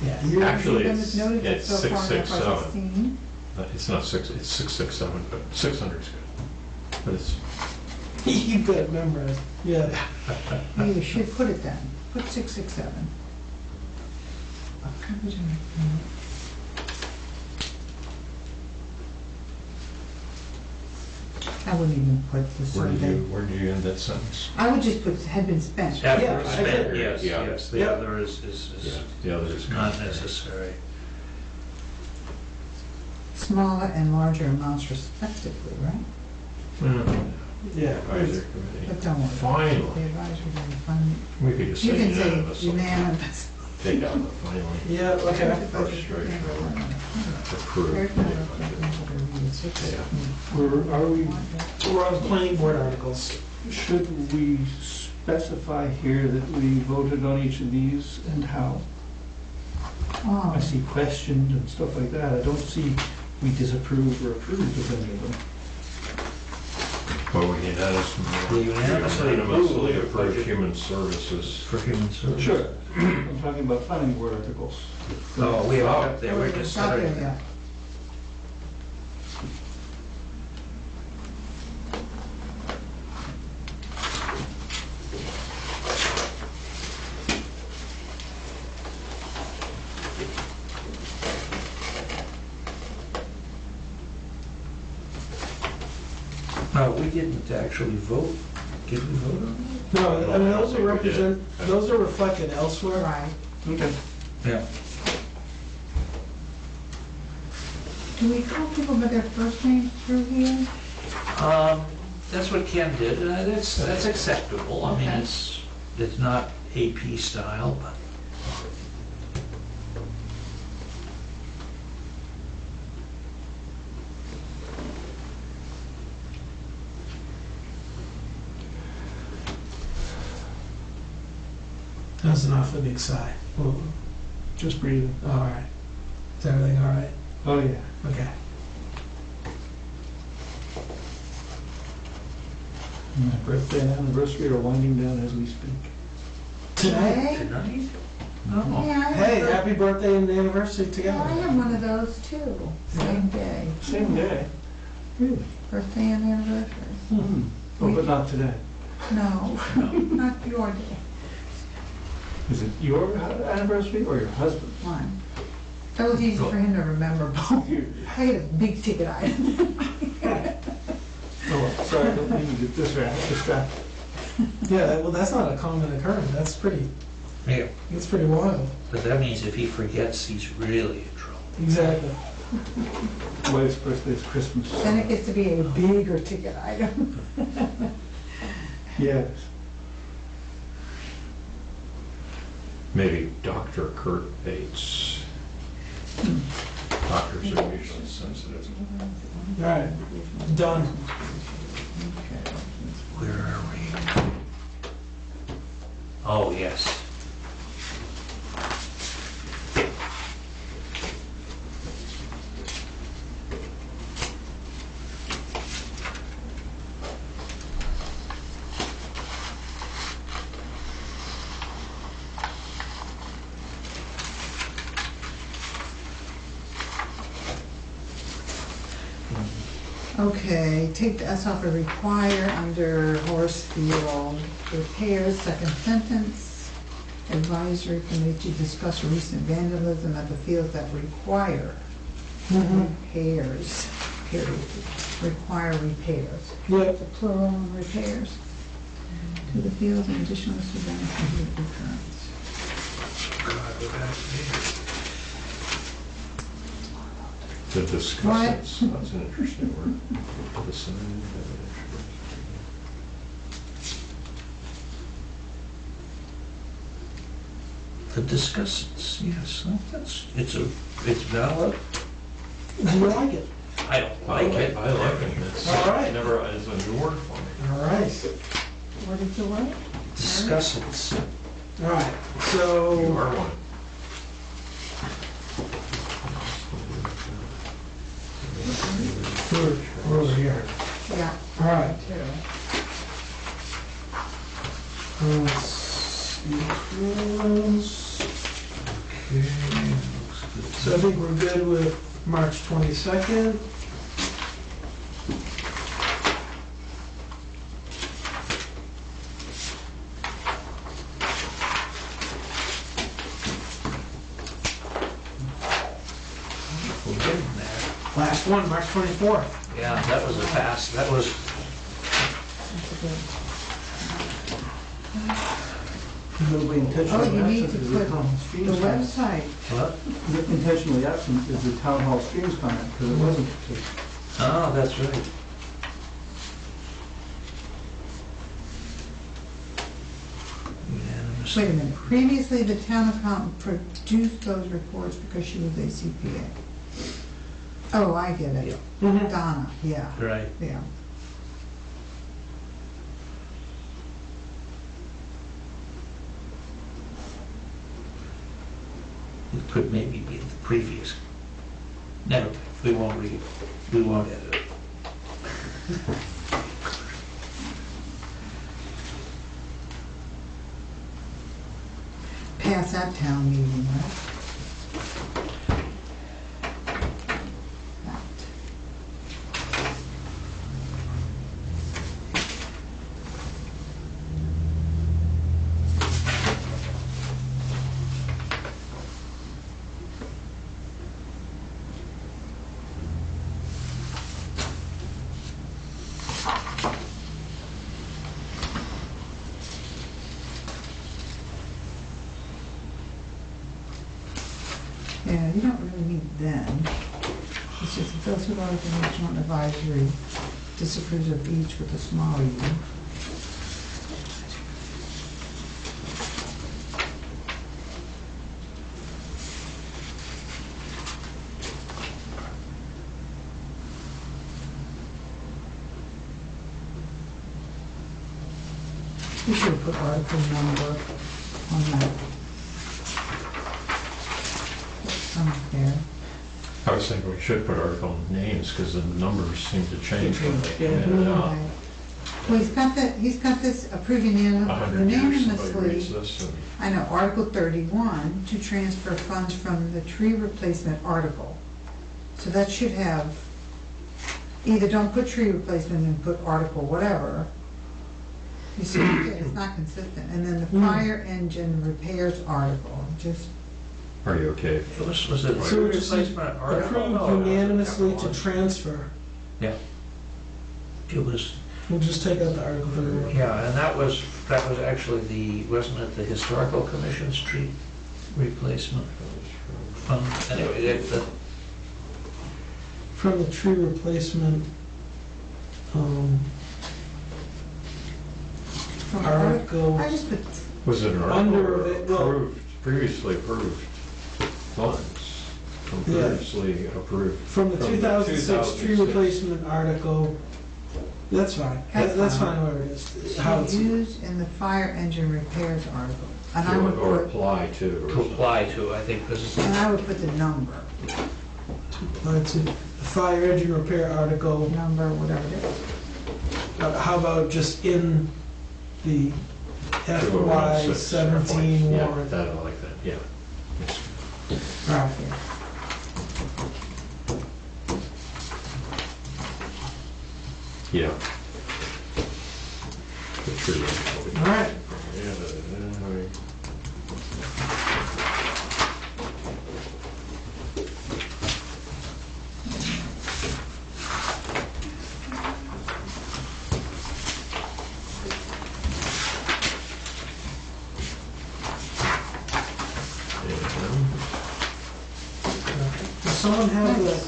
yeah. You're, Actually, Members noted that it's so far in 667. FY16. It's not 6, it's 667, but 600 is good. But it's, You got it memorized. Yeah. You should put it then. Put 667. I wouldn't even put the survey. Where did you end that sentence? I would just put had been spent. After Yeah, it's I spent, agree. yes, Yeah. yes, the Yep. other is The other is not necessary. Smaller and larger amounts respectively, right? Yeah. Advisory committee. But don't worry. Finally. The advisory committee fund. We could just You say can say unanimous. unanimous. Take out the finally. Yeah, okay. Frustration. Approved. Are we, We're on planning board articles. should we specify here that we voted on each of these and how? Oh, I see questioned and stuff like that. I don't see we disapprove or approve of any of them. Well, we Unanimously unanimously approved approved budget. human services. For human services. Sure. I'm talking about planning board articles. Oh, we have up there, we're just it's not starting. there yet. No, we didn't actually vote. Did we vote on No, I mean, those I are think we did. those are reflected elsewhere. Right. Okay. it? Yeah. Do we call people by their first names through here? That's what Ken did, and that's acceptable. I mean, Okay. it's not AP style, but. That's an awfully big sigh. Just breathing. All right. Is everything all right? Oh, yeah. Okay. My birthday and anniversary are winding down as we speak. Tonight? Tonight? Yeah, Oh, I have Hey, a- happy birthday and anniversary Yeah, I together. have one of those too. Same day. Same day. Really? Birthday and anniversary. Hmm. Oh, but not today. No, not your day. Is it your anniversary or your husband's? Mine. That was easy for him to remember. I had a big ticket item. Oh, sorry, I don't mean to get distracted. Yeah, well, that's not a common occurrence. That's pretty yeah, wild. but that means if he forgets, he's really in trouble. Exactly. Wife's birthday is Christmas. Then it gets to be a bigger ticket item. Yes. Maybe Dr. Kurt Bates. Doctors are usually sensitive. All right. Done. Where are we? Oh, yes. Okay, take the S off of require under Horacefield repairs, second sentence. Advisory committee to discuss recent vandalism at the fields that require repairs, period. Require repairs. Yep. The plural on repairs. To the fields and additional surveillance and recurrence. God, we're back to The discussants, that's an interesting word. The sign, the discussants, yes, it's valid. Do you like it? I don't like it. I like it. It's All right. never, it's a new word for me. All right. What is the word? Discussants. All right. You So, are one. we're over here. Yeah. All right. Two. Let's see. So I think we're good with March 22nd. one, March 24th. Yeah, that was a fast, that was, That's a good. Nobody Oh, intentionally you need absent to is the put town the streams comment. website. what? Intentionally absent is the town hall streams comment, because it wasn't. Oh, that's right. Unanimous. Wait a minute, previously the town accountant produced those reports because she was a CPA. Oh, I get it. Mhm. Donna, yeah, Right. yeah. It could maybe be the previous. Never, we won't read, we won't edit it. Past that town meeting, right? That. Yeah, you don't really need then. It's just it goes with all information on advisory, disapproves of each with a small u. We should have put article number on that. There. I was thinking we should put article names, because the numbers seem to change when they Yeah. add up. Right. Well, he's got this approved 100 years somebody reads unanimously. this, and I know, Article 31, to transfer funds from the tree replacement article. So that should have, either don't put tree replacement and put article whatever. You see, it's not consistent. And then the fire engine repairs article, just, are you okay? It was a So we're just replacement article? approved unanimously to transfer. Yeah. It was, We'll just take out the article for the. yeah, and that was actually the, wasn't it the Historical Commission street replacement fund? Anyway, From the tree replacement, from article, I just put, Was it an Under article or the- well- approved, previously approved funds? From Yeah. previously approved. from the 2006 tree 2006. replacement article, that's fine. That's fine where it is. How to it's, use in the fire engine repairs article. And I Or would or put, apply to. or to something. apply to, I think this is, and I would put the number, the fire engine repair article. number, whatever it is. How about just in the FY 2006, 17 Yeah, warrant? that, I like that, yeah. Right. Yeah. The tree. All right. Does someone have the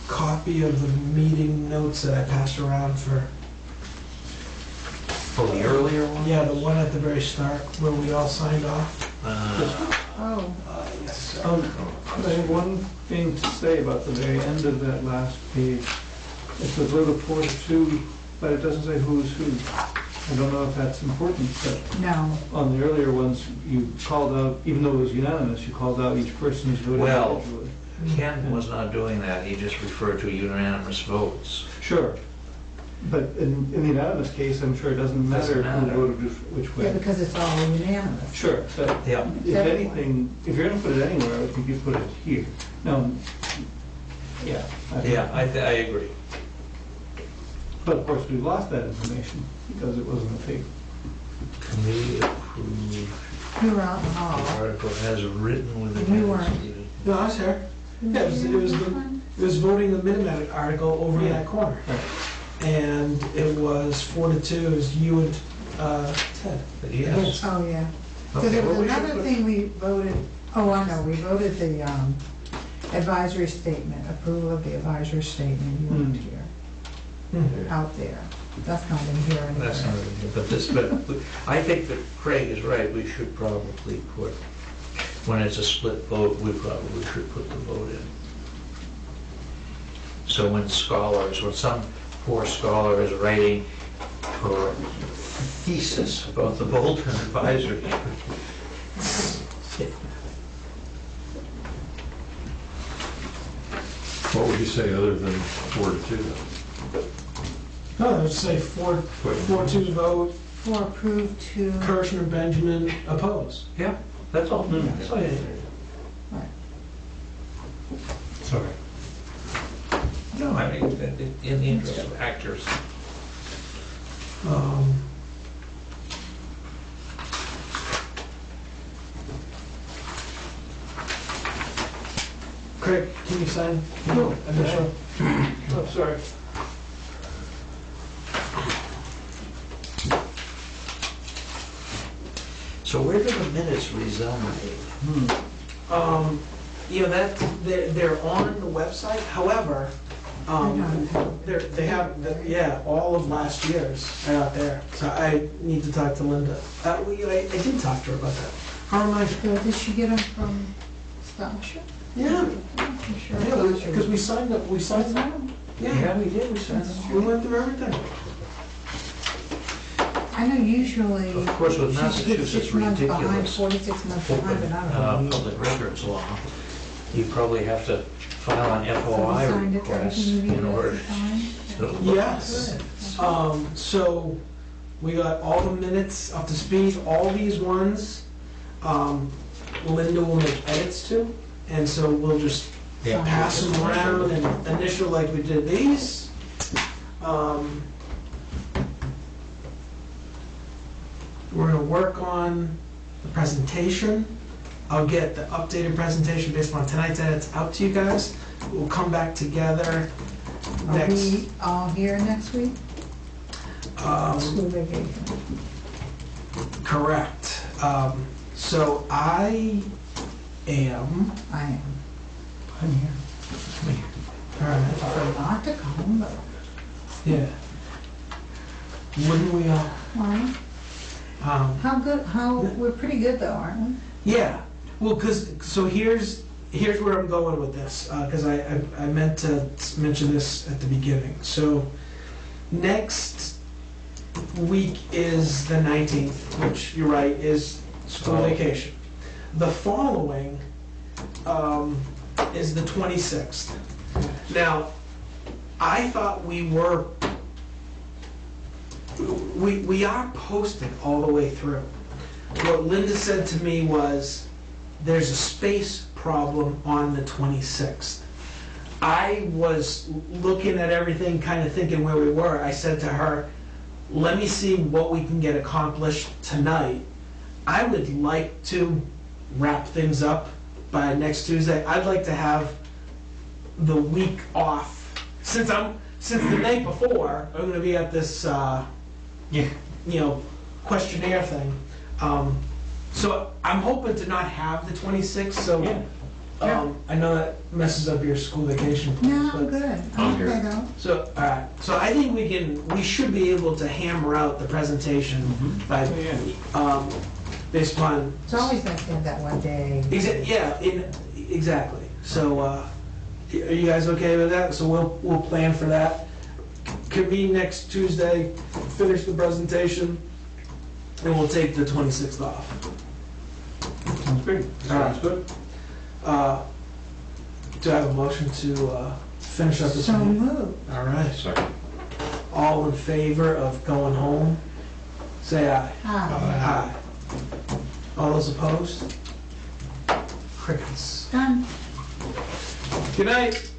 copy of the meeting notes that I passed around for, for the earlier one? yeah, the one at the very start where we all signed off? Oh, Yes. I have one thing to say about the very end of that last page. It says vote of 4-2, but it doesn't say who's who. I don't know if that's important, but no. on the earlier ones, you called out, even though it was unanimous, you called out each person who's voted Well- individually. Ken was not doing that, he just referred to unanimous votes. Sure. But in the unanimous case, I'm sure it doesn't matter Doesn't matter. who voted which Yeah, way. because it's all unanimous. Sure, but Yeah. if anything, if you're gonna put it anywhere, I think you put it here. Now, yeah. I think- Yeah, I agree. But of course, we lost that information because it wasn't a fake. Committee approved You were out in the the hall. article as written with the You weren't. minutes needed. No, I was here. Yeah, it was the, It was voting the Minimet article over in that corner. And it was 4-2, it was you and Ted. Yes. Oh, yeah. So Okay, there was well, we should another put- thing we voted, oh, I know, we voted the advisory statement, approval of the advisory statement, you weren't here, out there. That's not in here anywhere. That's not in here, but I think that Craig is right, we should probably put, when it's a split vote, we probably should put the vote in. So when some poor scholar is writing her thesis about the Bolton Advisory. What would you say other than 4-2 then? No, I would say 4-2 vote, For approved to, Kirschner, Benjamin, opposed. Yeah, that's all. That's all I need. Sorry. No, I mean, in the interest of actors. Craig, can you sign? No. Initial? Oh, sorry. So where do the minutes reside? You know, they're on the website, however, they have, yeah, all of last year's are out there. So I need to talk to Linda. I did talk to her about that. How am I? did she get them from Stasha? Yeah, I'm sure. yeah, because we signed up, them. Yeah, we did, we signed we went through everything. I know usually. Of course, with she gets Massachusetts 6 months behind, ridiculous 46 months behind, but I don't know. public records law, you probably have to file an So we FOI signed it, request everything you in needed order at the time? to look. Yes. So we got all the minutes up to speed, all these ones, Linda will make edits to, and so we'll just Yeah. pass them around and initial like we did these. We're gonna work on the presentation. I'll get the updated presentation based on tonight's edits out to you guys. We'll come back together Are next. we all here next week? um, School vacation. Correct. So I am. I am. I'm here. All right. Prefer not to come, but, Yeah. Wouldn't we all? why? We're pretty good though, aren't we? Yeah. Well, so here's where I'm going with this, because I meant to mention this at the beginning. So next week is the 19th, which you're right, is school vacation. The following is the 26th. Now, I thought we are posted all the way through. What Linda said to me was, there's a space problem on the 26th. I was looking at everything, kind of thinking where we were. I said to her, let me see what we can get accomplished tonight. I would like to wrap things up by next Tuesday. I'd like to have the week off. Since the night before, I'm gonna be at this, questionnaire thing. So I'm hoping to not have the 26th, so, I know that messes up your school vacation plans. No, I'm but- good. I'm okay though. So, alright, so I think we should be able to hammer out the presentation by, based upon. It's always nice to have that one day. Exactly. So, are you guys okay with that? So we'll plan for that. Convene next Tuesday, finish the presentation, and we'll take the 26th off. Sounds great. Sounds good. Do I have a motion to finish up this So meeting? moved. All right. Second. All in favor of going home, say aye. Ah, Aye. All those opposed? Crickets. done. Good night.